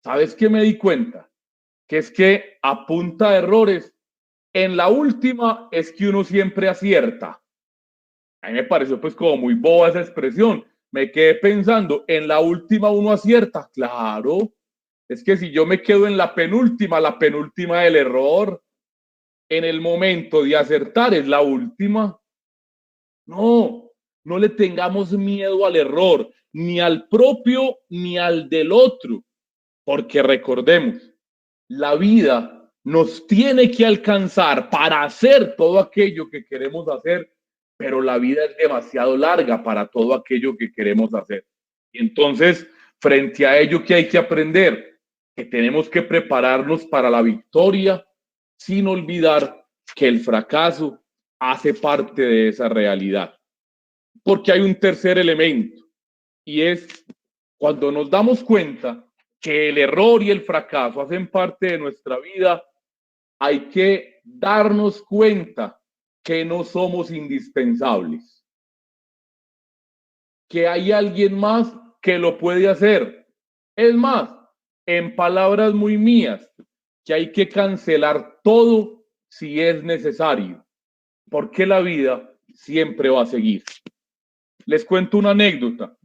¿sabes qué me di cuenta? Que es que a punta de errores, en la última es que uno siempre acierta. A mí me pareció pues como muy boba esa expresión. Me quedé pensando, en la última uno acierta. Claro, es que si yo me quedo en la penúltima del error, en el momento de acertar es la última. No, no le tengamos miedo al error, ni al propio ni al del otro, porque recordemos, la vida nos tiene que alcanzar para hacer todo aquello que queremos hacer, pero la vida es demasiado larga para todo aquello que queremos hacer. Y entonces, frente a ello, ¿qué hay que aprender? Que tenemos que prepararnos para la victoria sin olvidar que el fracaso hace parte de esa realidad. Porque hay un tercer elemento, y es cuando nos damos cuenta que el error y el fracaso hacen parte de nuestra vida, hay que darnos cuenta que no somos indispensables, que hay alguien más que lo puede hacer. Es más, en palabras muy mías, que hay que cancelar todo si es necesario, porque la vida siempre va a seguir. Les cuento una anécdota.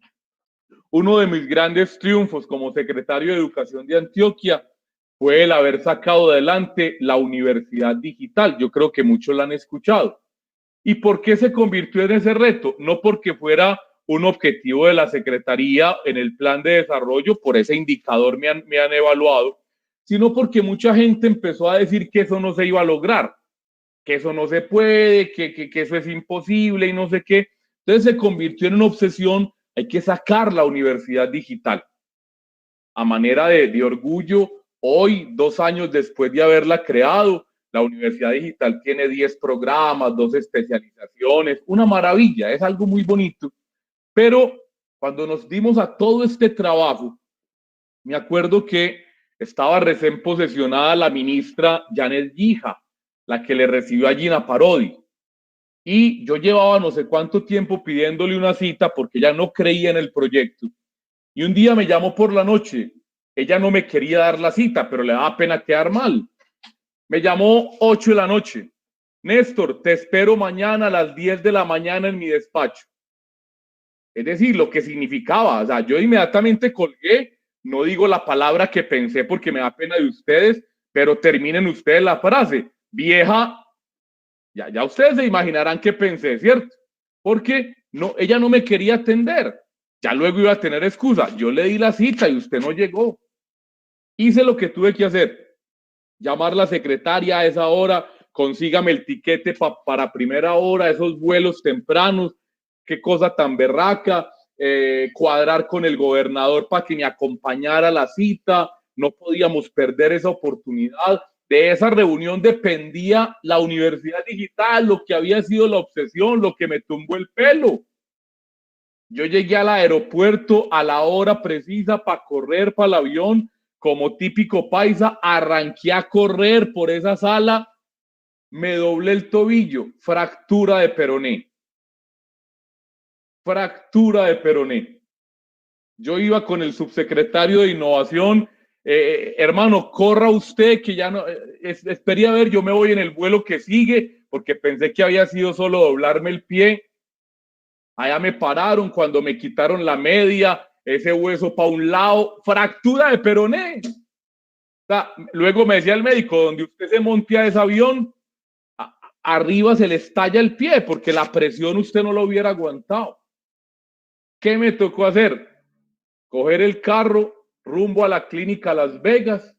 Uno de mis grandes triunfos como secretario de Educación de Antioquia fue el haber sacado adelante la Universidad Digital. Yo creo que muchos la han escuchado. ¿Y por qué se convirtió en ese reto? No porque fuera un objetivo de la Secretaría en el plan de desarrollo, por ese indicador me han evaluado, sino porque mucha gente empezó a decir que eso no se iba a lograr, que eso no se puede, que eso es imposible y no sé qué. Entonces se convirtió en una obsesión, hay que sacar la Universidad Digital. A manera de orgullo, hoy, 2 años después de haberla creado, la Universidad Digital tiene 10 programas, 2 especializaciones, una maravilla, es algo muy bonito. Pero cuando nos dimos a todo este trabajo, me acuerdo que estaba recién posesionada la ministra Janet Guija, la que le recibió a Gina Parodi. Y yo llevaba no sé cuánto tiempo pidiéndole una cita porque ella no creía en el proyecto. Y un día me llamó por la noche. Ella no me quería dar la cita, pero le daba pena quedar mal. Me llamó 8 de la noche. Néstor, te espero mañana a las 10 de la mañana en mi despacho. Es decir, lo que significaba. O sea, yo inmediatamente colgué. No digo la palabra que pensé porque me da pena de ustedes, pero terminen ustedes la frase. Vieja, ya ustedes se imaginarán qué pensé, ¿cierto? Porque no, ella no me quería atender. Ya luego iba a tener excusa. Yo le di la cita y usted no llegó. Hice lo que tuve que hacer. Llamar a la secretaria a esa hora, consígame el tiquete para primera hora, esos vuelos tempranos, qué cosa tan berraca, cuadrar con el gobernador para que me acompañara a la cita, no podíamos perder esa oportunidad. De esa reunión dependía la Universidad Digital, lo que había sido la obsesión, lo que me tumbó el pelo. Yo llegué al aeropuerto a la hora precisa para correr para el avión, como típico paisa, arranqué a correr por esa sala, me doblé el tobillo, fractura de peroné. Fractura de peroné. Yo iba con el subsecretario de Innovación, hermano, corra usted que ya no, esperé a ver, yo me voy en el vuelo que sigue, porque pensé que había sido solo doblarme el pie. Allá me pararon cuando me quitaron la media, ese hueso para un lado, fractura de peroné. O sea, luego me decía el médico, donde usted se monte a ese avión, arriba se le estalla el pie, porque la presión usted no lo hubiera aguantado. ¿Qué me tocó hacer? Coger el carro rumbo a la clínica Las Vegas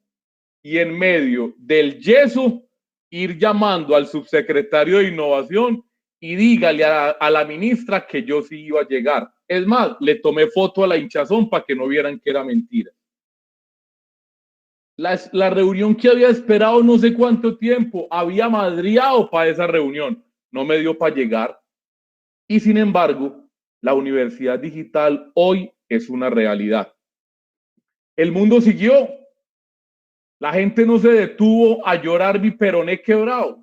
y en medio del yeso ir llamando al subsecretario de Innovación y dígale a la ministra que yo sí iba a llegar. Es más, le tomé foto a la hinchazón para que no vieran que era mentira. La reunión que había esperado no sé cuánto tiempo, había madreado para esa reunión, no me dio para llegar. Y sin embargo, la Universidad Digital hoy es una realidad. El mundo siguió. La gente no se detuvo a llorar mi peroné quebrado.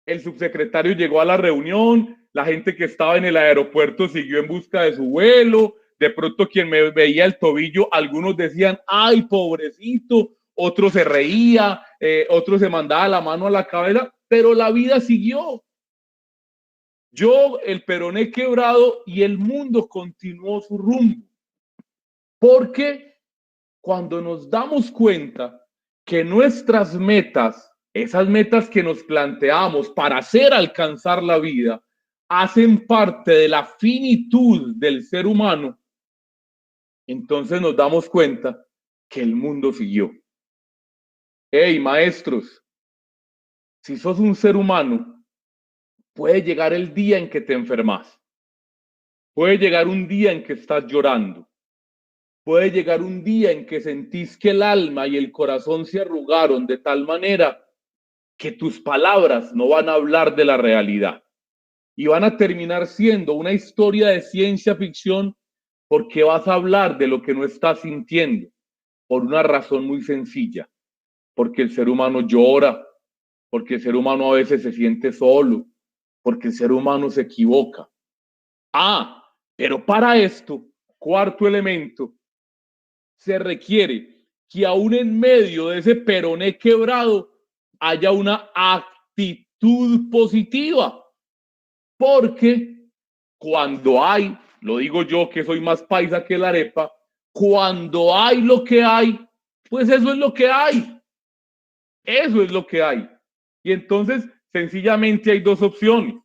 El subsecretario llegó a la reunión, la gente que estaba en el aeropuerto siguió en busca de su vuelo. De pronto quien me veía el tobillo, algunos decían, ay, pobrecito, otros se reía, otros se mandaba la mano a la cabeza, pero la vida siguió. Yo, el peroné quebrado y el mundo continuó su rumbo. Porque cuando nos damos cuenta que nuestras metas, esas metas que nos planteamos para hacer alcanzar la vida, hacen parte de la finitud del ser humano, entonces nos damos cuenta que el mundo siguió. Hey, maestros, si sos un ser humano, puede llegar el día en que te enfermas. Puede llegar un día en que estás llorando. Puede llegar un día en que sentís que el alma y el corazón se arrugaron de tal manera que tus palabras no van a hablar de la realidad y van a terminar siendo una historia de ciencia ficción porque vas a hablar de lo que no estás sintiendo por una razón muy sencilla, porque el ser humano llora, porque el ser humano a veces se siente solo, porque el ser humano se equivoca. Pero para esto, cuarto elemento, se requiere que aún en medio de ese peroné quebrado haya una actitud positiva, porque cuando hay, lo digo yo que soy más paisa que la arepa, cuando hay lo que hay, pues eso es lo que hay. Eso es lo que hay. Y entonces, sencillamente hay dos opciones.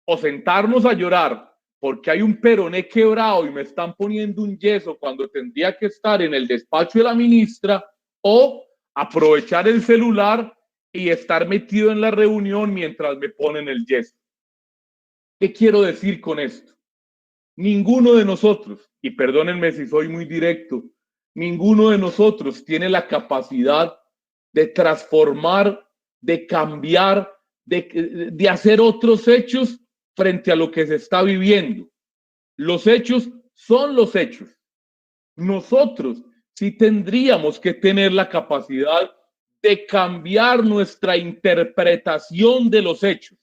O sentarnos a llorar porque hay un peroné quebrado y me están poniendo un yeso cuando tendría que estar en el despacho de la ministra, o aprovechar el celular y estar metido en la reunión mientras me ponen el yeso. ¿Qué quiero decir con esto? Ninguno de nosotros, y perdónenme si soy muy directo, ninguno de nosotros tiene la capacidad de transformar, de cambiar, de hacer otros hechos frente a lo que se está viviendo. Los hechos son los hechos. Nosotros sí tendríamos que tener la capacidad de cambiar nuestra interpretación de los hechos.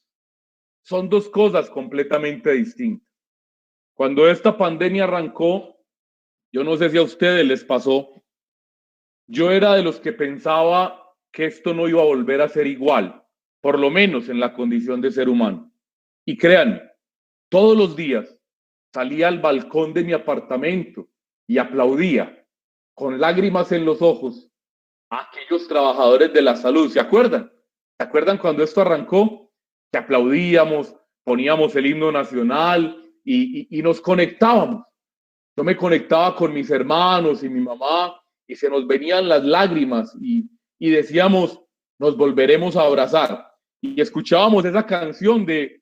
Son dos cosas completamente distintas. Cuando esta pandemia arrancó, yo no sé si a ustedes les pasó, yo era de los que pensaba que esto no iba a volver a ser igual, por lo menos en la condición de ser humano. Y créanme, todos los días salía al balcón de mi apartamento y aplaudía con lágrimas en los ojos a aquellos trabajadores de la salud. ¿Se acuerdan? ¿Se acuerdan cuando esto arrancó? Que aplaudíamos, poníamos el himno nacional y nos conectábamos. Yo me conectaba con mis hermanos y mi mamá y se nos venían las lágrimas y decíamos, nos volveremos a abrazar. Y escuchábamos esa canción de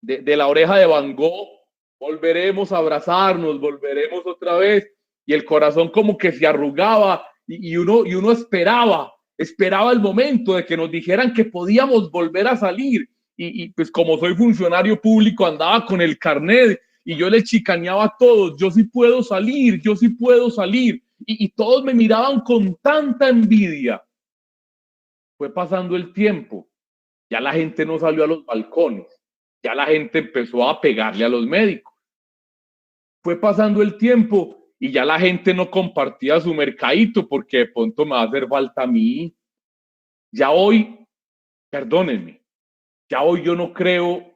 La Oreja de Van Gogh, volveremos a abrazarnos, volveremos otra vez. Y el corazón como que se arrugaba y uno esperaba el momento de que nos dijeran que podíamos volver a salir. Y pues como soy funcionario público andaba con el carnet y yo le chicaneaba a todos, yo sí puedo salir, yo sí puedo salir. Y todos me miraban con tanta envidia. Fue pasando el tiempo, ya la gente no salió a los balcones, ya la gente empezó a pegarle a los médicos. Fue pasando el tiempo y ya la gente no compartía su mercadito porque de pronto me va a hacer falta a mí. Ya hoy, perdónenme, ya hoy yo no creo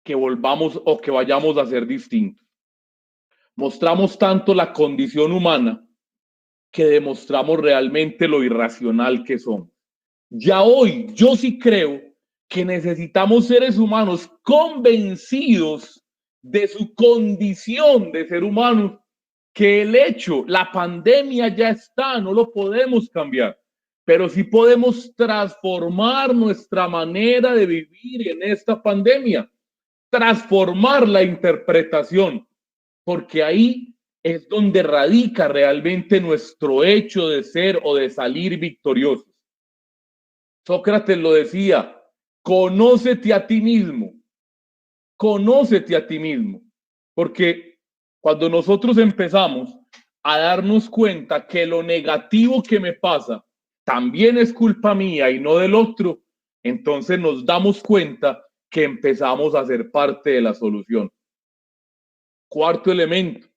que volvamos o que vayamos a ser distintos. Mostramos tanto la condición humana que demostramos realmente lo irracional que somos. Ya hoy yo sí creo que necesitamos seres humanos convencidos de su condición de ser humanos, que el hecho, la pandemia ya está, no lo podemos cambiar, pero sí podemos transformar nuestra manera de vivir en esta pandemia, transformar la interpretación, porque ahí es donde radica realmente nuestro hecho de ser o de salir victoriosos. Sócrates lo decía, conócete a ti mismo, conócete a ti mismo, porque cuando nosotros empezamos a darnos cuenta que lo negativo que me pasa también es culpa mía y no del otro, entonces nos damos cuenta que empezamos a ser parte de la solución. Cuarto elemento,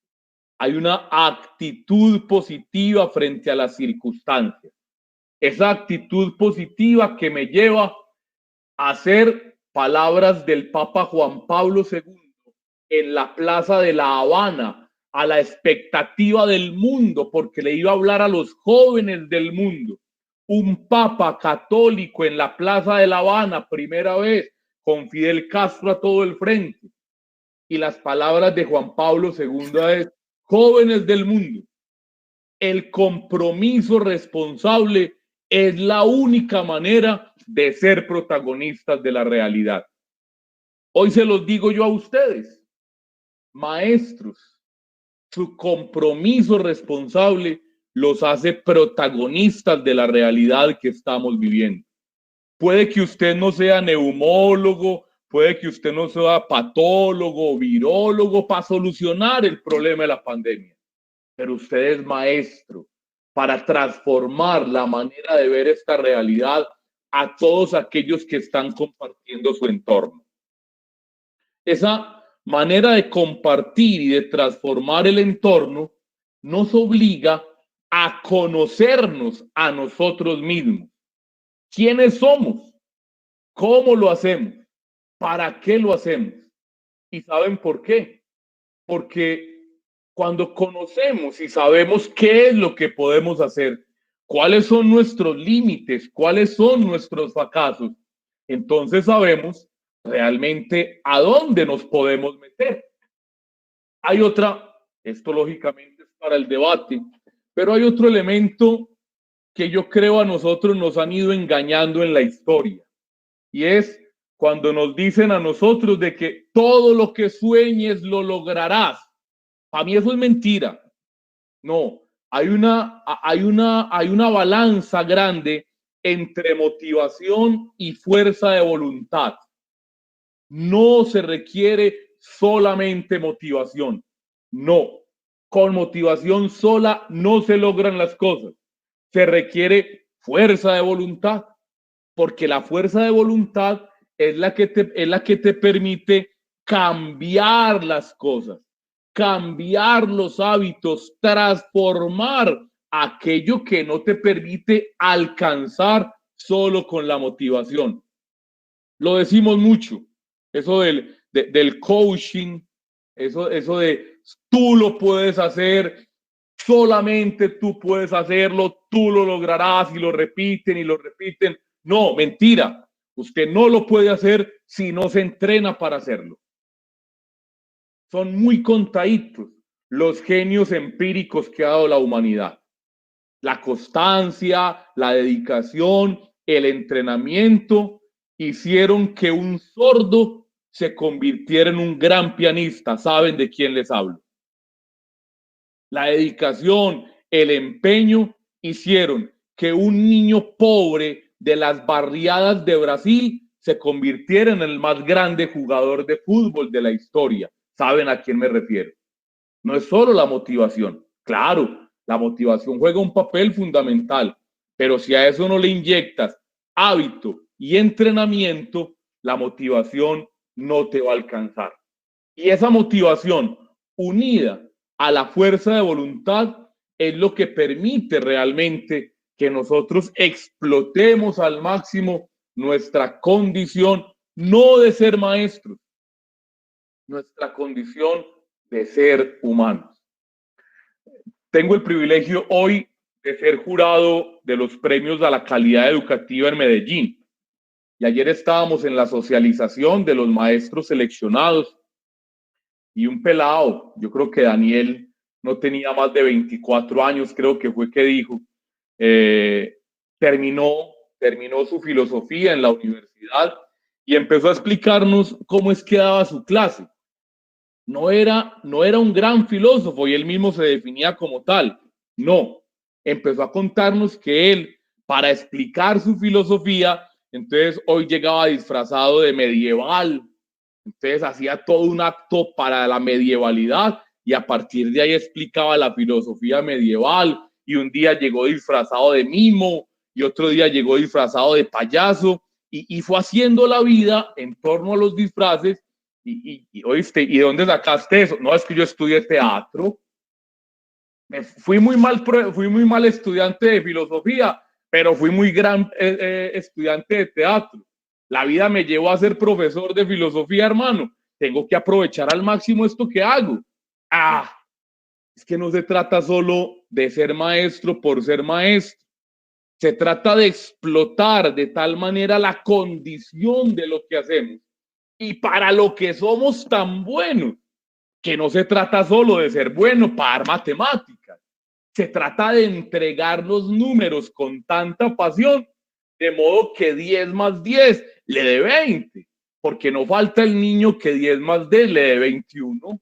hay una actitud positiva frente a las circunstancias. Esa actitud positiva que me lleva a hacer palabras del Papa Juan Pablo II en la Plaza de La Habana, a la expectativa del mundo, porque le iba a hablar a los jóvenes del mundo. Un Papa católico en la Plaza de La Habana, primera vez, con Fidel Castro a todo el frente. Y las palabras de Juan Pablo II es, jóvenes del mundo, el compromiso responsable es la única manera de ser protagonistas de la realidad. Hoy se los digo yo a ustedes, maestros, su compromiso responsable los hace protagonistas de la realidad que estamos viviendo. Puede que usted no sea neumólogo, puede que usted no sea patólogo o virólogo para solucionar el problema de la pandemia, pero usted es maestro para transformar la manera de ver esta realidad a todos aquellos que están compartiendo su entorno. Esa manera de compartir y de transformar el entorno nos obliga a conocernos a nosotros mismos. ¿Quiénes somos? ¿Cómo lo hacemos? ¿Para qué lo hacemos? ¿Y saben por qué? Porque cuando conocemos y sabemos qué es lo que podemos hacer, cuáles son nuestros límites, cuáles son nuestros fracasos, entonces sabemos realmente a dónde nos podemos meter. Hay otra, esto lógicamente es para el debate, pero hay otro elemento que yo creo a nosotros nos han ido engañando en la historia, y es cuando nos dicen a nosotros de que todo lo que sueñes lo lograrás. Para mí eso es mentira. No, hay una balanza grande entre motivación y fuerza de voluntad. No se requiere solamente motivación. No, con motivación sola no se logran las cosas. Se requiere fuerza de voluntad, porque la fuerza de voluntad es la que te permite cambiar las cosas, cambiar los hábitos, transformar aquello que no te permite alcanzar solo con la motivación. Lo decimos mucho, eso del coaching, eso de tú lo puedes hacer, solamente tú puedes hacerlo, tú lo lograrás, y lo repiten y lo repiten. No, mentira. Usted no lo puede hacer si no se entrena para hacerlo. Son muy contaditos los genios empíricos que ha dado la humanidad. La constancia, la dedicación, el entrenamiento hicieron que un sordo se convirtiera en un gran pianista. ¿Saben de quién les hablo? La dedicación, el empeño hicieron que un niño pobre de las barriadas de Brasil se convirtiera en el más grande jugador de fútbol de la historia. ¿Saben a quién me refiero? No es solo la motivación. Claro, la motivación juega un papel fundamental, pero si a eso no le inyectas hábito y entrenamiento, la motivación no te va a alcanzar. Y esa motivación unida a la fuerza de voluntad es lo que permite realmente que nosotros explotemos al máximo nuestra condición, no de ser maestros, nuestra condición de ser humanos. Tengo el privilegio hoy de ser jurado de los premios a la calidad educativa en Medellín. Y ayer estábamos en la socialización de los maestros seleccionados y un pelado, yo creo que Daniel no tenía más de 24 años, creo que fue que dijo, terminó su filosofía en la universidad y empezó a explicarnos cómo es que daba su clase. No era un gran filósofo y él mismo se definía como tal. No, empezó a contarnos que él, para explicar su filosofía, entonces hoy llegaba disfrazado de medieval. Entonces hacía todo un acto para la medievalidad y a partir de ahí explicaba la filosofía medieval. Y un día llegó disfrazado de mimo y otro día llegó disfrazado de payaso y fue haciendo la vida en torno a los disfraces. Oíste, ¿y de dónde sacaste eso? No, es que yo estudié teatro. Fui muy mal estudiante de filosofía, pero fui muy gran estudiante de teatro. La vida me llevó a ser profesor de filosofía, hermano. Tengo que aprovechar al máximo esto que hago. Es que no se trata solo de ser maestro por ser maestro. Se trata de explotar de tal manera la condición de lo que hacemos y para lo que somos tan buenos, que no se trata solo de ser bueno para dar matemáticas. Se trata de entregar los números con tanta pasión, de modo que 10 más 10 le dé 20. porque no falta el niño que 10 más D le dé 21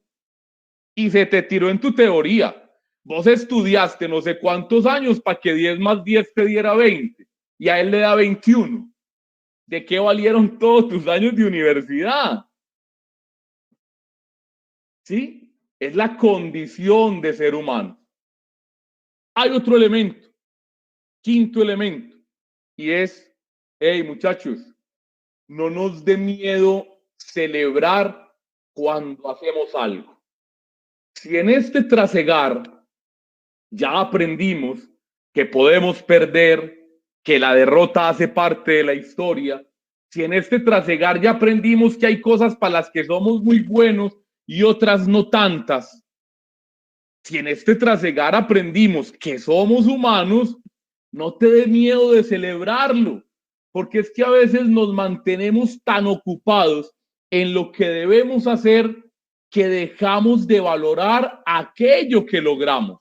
y se te tiró en tu teoría. Vos estudiaste no sé cuántos años para que 10 más 10 te diera 20 y a él le da 21. ¿De qué valieron todos tus años de universidad? ¿Sí? Es la condición de ser humano. Hay otro elemento, quinto elemento, y es, hey muchachos, no nos dé miedo celebrar cuando hacemos algo. Si en este trasegar ya aprendimos que podemos perder, que la derrota hace parte de la historia, si en este trasegar ya aprendimos que hay cosas para las que somos muy buenos y otras no tantas, si en este trasegar aprendimos que somos humanos, no te dé miedo de celebrarlo, porque es que a veces nos mantenemos tan ocupados en lo que debemos hacer que dejamos de valorar aquello que logramos.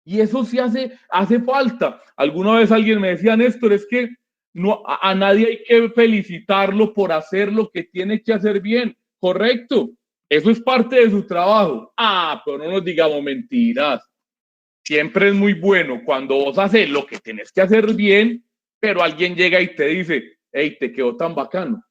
Y eso sí hace falta. Alguna vez alguien me decía, Néstor, es que no, a nadie hay que felicitarlo por hacer lo que tiene que hacer bien. Correcto. Eso es parte de su trabajo. Pero no nos digamos mentiras. Siempre es muy bueno cuando vos haces lo que tienes que hacer bien, pero alguien llega y te dice, hey, te quedó tan bacano.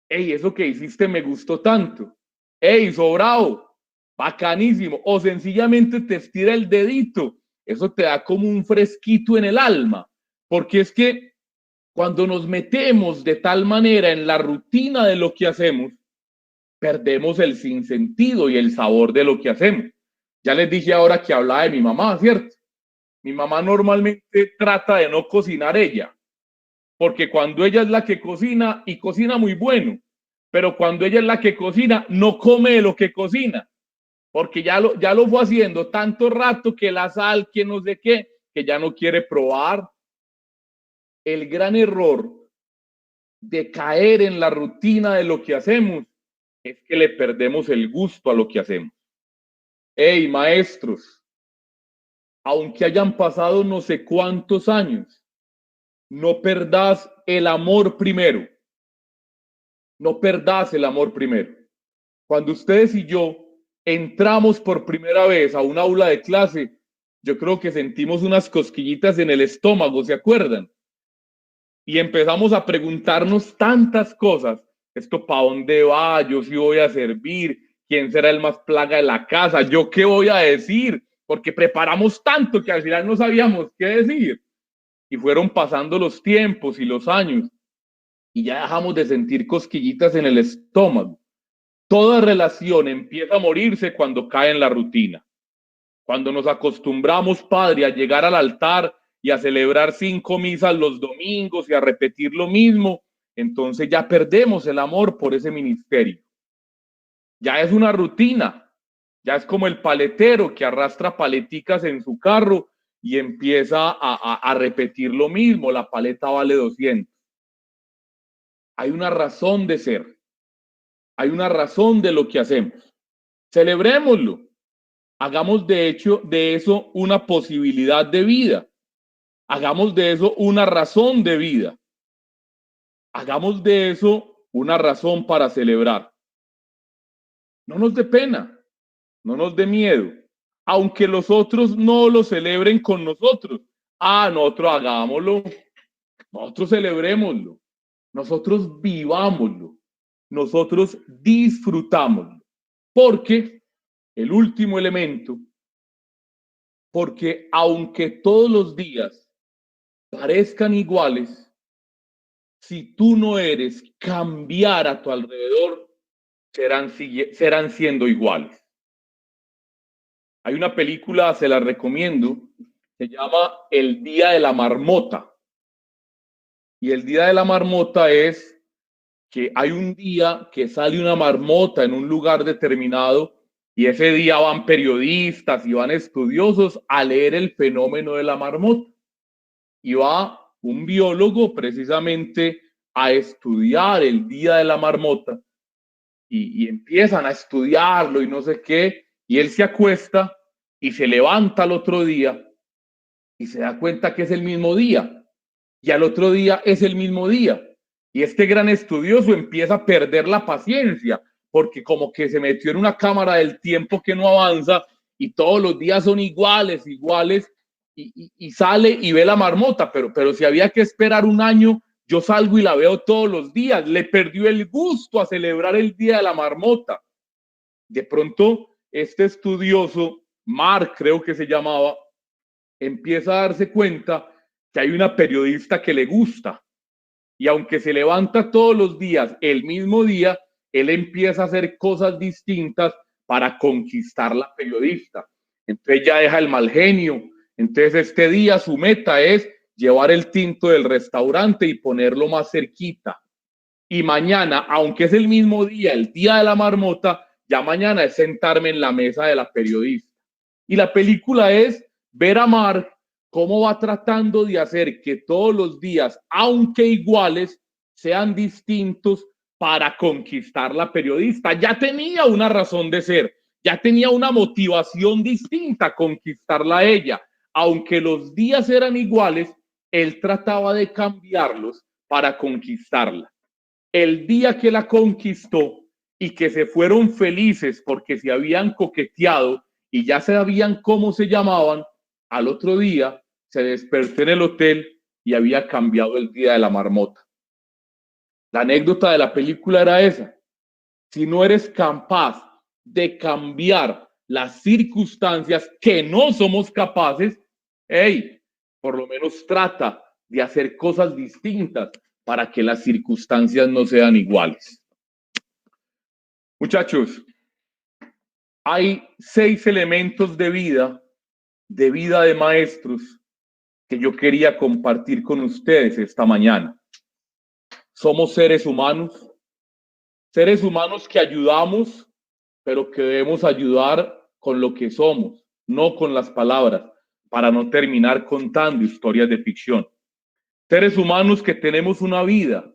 Hey, eso que hiciste me gustó tanto. Hey, sobrado, bacanísimo. O sencillamente te estira el dedito. Eso te da como un fresquito en el alma. Porque es que cuando nos metemos de tal manera en la rutina de lo que hacemos, perdemos el sinsentido y el sabor de lo que hacemos. Ya les dije ahora que hablaba de mi mamá, ¿cierto? Mi mamá normalmente trata de no cocinar ella, porque cuando ella es la que cocina y cocina muy bueno, pero cuando ella es la que cocina, no come de lo que cocina, porque ya lo fue haciendo tanto rato que la sal, que no sé qué, que ya no quiere probar. El gran error de caer en la rutina de lo que hacemos es que le perdemos el gusto a lo que hacemos. Hey, maestros, aunque hayan pasado no sé cuántos años, no perdás el amor primero. No perdás el amor primero. Cuando ustedes y yo entramos por primera vez a un aula de clase, yo creo que sentimos unas cosquillitas en el estómago, ¿se acuerdan? Y empezamos a preguntarnos tantas cosas. ¿Esto para dónde va? ¿Yo sí voy a servir? ¿Quién será el más plaga de la casa? ¿Yo qué voy a decir? Porque preparamos tanto que al final no sabíamos qué decir. Y fueron pasando los tiempos y los años y ya dejamos de sentir cosquillitas en el estómago. Toda relación empieza a morirse cuando cae en la rutina. Cuando nos acostumbramos, Padre, a llegar al altar y a celebrar 5 misas los domingos y a repetir lo mismo, entonces ya perdemos el amor por ese ministerio. Ya es una rutina, ya es como el paletero que arrastra paleticas en su carro y empieza a repetir lo mismo, la paleta vale 200. Hay una razón de ser, hay una razón de lo que hacemos. Celebrémoslo, hagamos de hecho de eso una posibilidad de vida, hagamos de eso una razón de vida, hagamos de eso una razón para celebrar. No nos dé pena, no nos dé miedo, aunque los otros no lo celebren con nosotros. Nosotros hagámoslo, nosotros celebrémoslo, nosotros vivámoslo, nosotros disfrutámoslo. Porque el último elemento, porque aunque todos los días parezcan iguales, si tú no eres cambiar a tu alrededor, serán siendo iguales. Hay una película, se la recomiendo, se llama El Día de la Marmota. Y el Día de la Marmota es que hay un día que sale una marmota en un lugar determinado y ese día van periodistas y van estudiosos a leer el fenómeno de la marmota. Y va un biólogo precisamente a estudiar el Día de la Marmota y empiezan a estudiarlo y no sé qué, y él se acuesta y se levanta al otro día y se da cuenta que es el mismo día, y al otro día es el mismo día, Y este gran estudioso empieza a perder la paciencia, porque como que se metió en una cámara del tiempo que no avanza y todos los días son iguales, y sale y ve la marmota, pero si había que esperar un año, yo salgo y la veo todos los días. Le perdió el gusto a celebrar el día de la marmota. De pronto, este estudioso, Mark creo que se llamaba, empieza a darse cuenta que hay una periodista que le gusta. Y aunque se levanta todos los días, el mismo día, él empieza a hacer cosas distintas para conquistar la periodista. Entonces ya deja el mal genio. Entonces este día su meta es llevar el tinto del restaurante y ponerlo más cerquita. Y mañana, aunque es el mismo día, el día de la marmota, ya mañana es sentarme en la mesa de la periodista. Y la película es ver a Mark cómo va tratando de hacer que todos los días, aunque iguales, sean distintos para conquistar la periodista. Ya tenía una razón de ser, ya tenía una motivación distinta a conquistarla a ella. Aunque los días eran iguales, él trataba de cambiarlos para conquistarla. El día que la conquistó y que se fueron felices porque se habían coqueteado y ya sabían cómo se llamaban, al otro día se despertó en el hotel y había cambiado el día de la marmota. La anécdota de la película era esa. Si no eres capaz de cambiar las circunstancias, que no somos capaces, hey, por lo menos trata de hacer cosas distintas para que las circunstancias no sean iguales. Muchachos, hay 6 elementos de vida de maestros que yo quería compartir con ustedes esta mañana. Somos seres humanos que ayudamos, pero que debemos ayudar con lo que somos, no con las palabras, para no terminar contando historias de ficción. Seres humanos que tenemos una vida,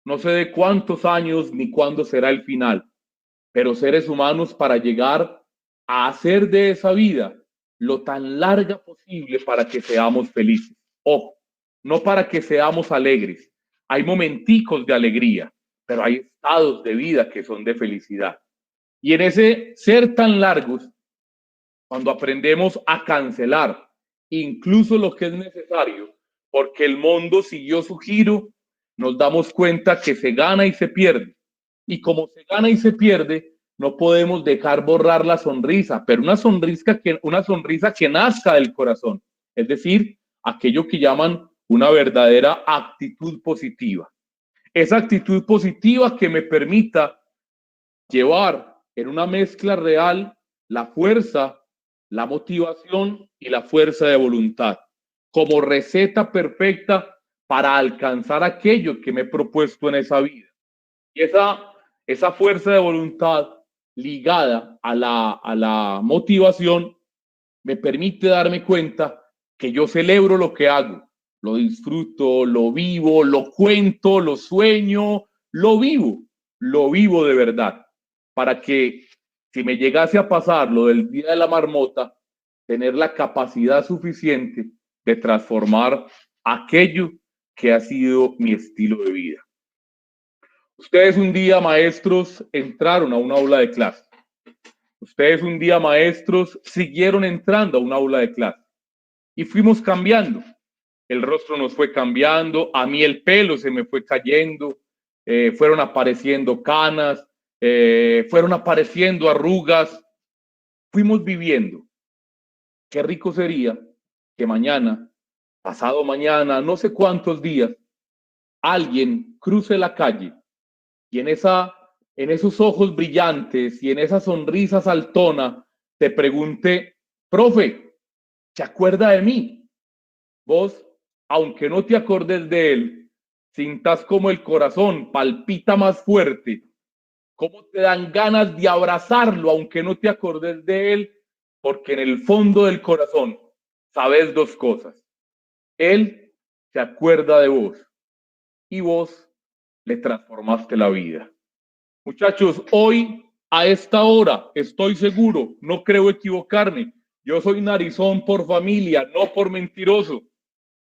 no sé de cuántos años ni cuándo será el final, pero seres humanos para llegar a hacer de esa vida lo tan larga posible para que seamos felices. Ojo, no para que seamos alegres. Hay momenticos de alegría, pero hay estados de vida que son de felicidad. Y en ese ser tan largos, cuando aprendemos a cancelar incluso lo que es necesario, porque el mundo siguió su giro, nos damos cuenta que se gana y se pierde. Y como se gana y se pierde, no podemos dejar borrar la sonrisa, pero una sonrisa que nazca del corazón, es decir, aquello que llaman una verdadera actitud positiva. Esa actitud positiva que me permita llevar en una mezcla real la fuerza, la motivación y la fuerza de voluntad, como receta perfecta para alcanzar aquello que me he propuesto en esa vida. Y esa fuerza de voluntad ligada a la motivación me permite darme cuenta que yo celebro lo que hago, lo disfruto, lo vivo, lo cuento, lo sueño, lo vivo de verdad, para que si me llegase a pasar lo del día de la marmota, tener la capacidad suficiente de transformar aquello que ha sido mi estilo de vida. Ustedes un día, maestros, entraron a un aula de clase. Ustedes un día, maestros, siguieron entrando a un aula de clase. Y fuimos cambiando. El rostro nos fue cambiando. A mí el pelo se me fue cayendo. Fueron apareciendo canas. Fueron apareciendo arrugas. Fuimos viviendo. Qué rico sería que mañana, pasado mañana, no sé cuántos días, alguien cruce la calle y en esos ojos brillantes y en esa sonrisa saltona te pregunte: profe, ¿se acuerda de mí? Vos, aunque no te acordes de él, sintas como el corazón palpita más fuerte, cómo te dan ganas de abrazarlo, aunque no te acordes de él, porque en el fondo del corazón sabes 2 cosas. Él se acuerda de vos y vos le transformaste la vida. Muchachos, hoy a esta hora estoy seguro, no creo equivocarme. Yo soy narizón por familia, no por mentiroso.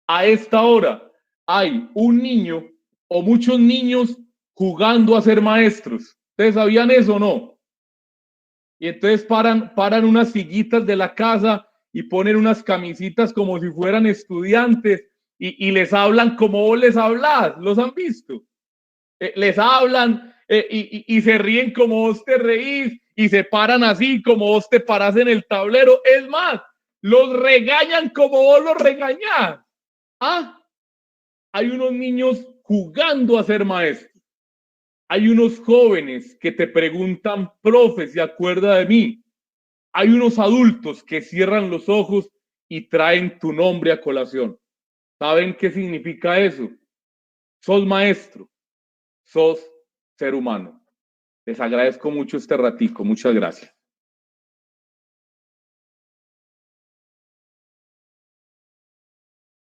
A esta hora hay un niño o muchos niños jugando a ser maestros. ¿Ustedes sabían eso o no? Y entonces paran unas sillitas de la casa y ponen unas camisitas como si fueran estudiantes y les hablan como vos les hablas. ¿Los han visto? Les hablan y se ríen como vos te reís y se paran así como vos te parás en el tablero. Es más, los regañan como vos los regañás. Ah, hay unos niños jugando a ser maestros. Hay unos jóvenes que te preguntan, profe, ¿se acuerda de mí? Hay unos adultos que cierran los ojos y traen tu nombre a colación. ¿Saben qué significa eso? Sos maestro, sos ser humano. Les agradezco mucho este ratico. Muchas gracias.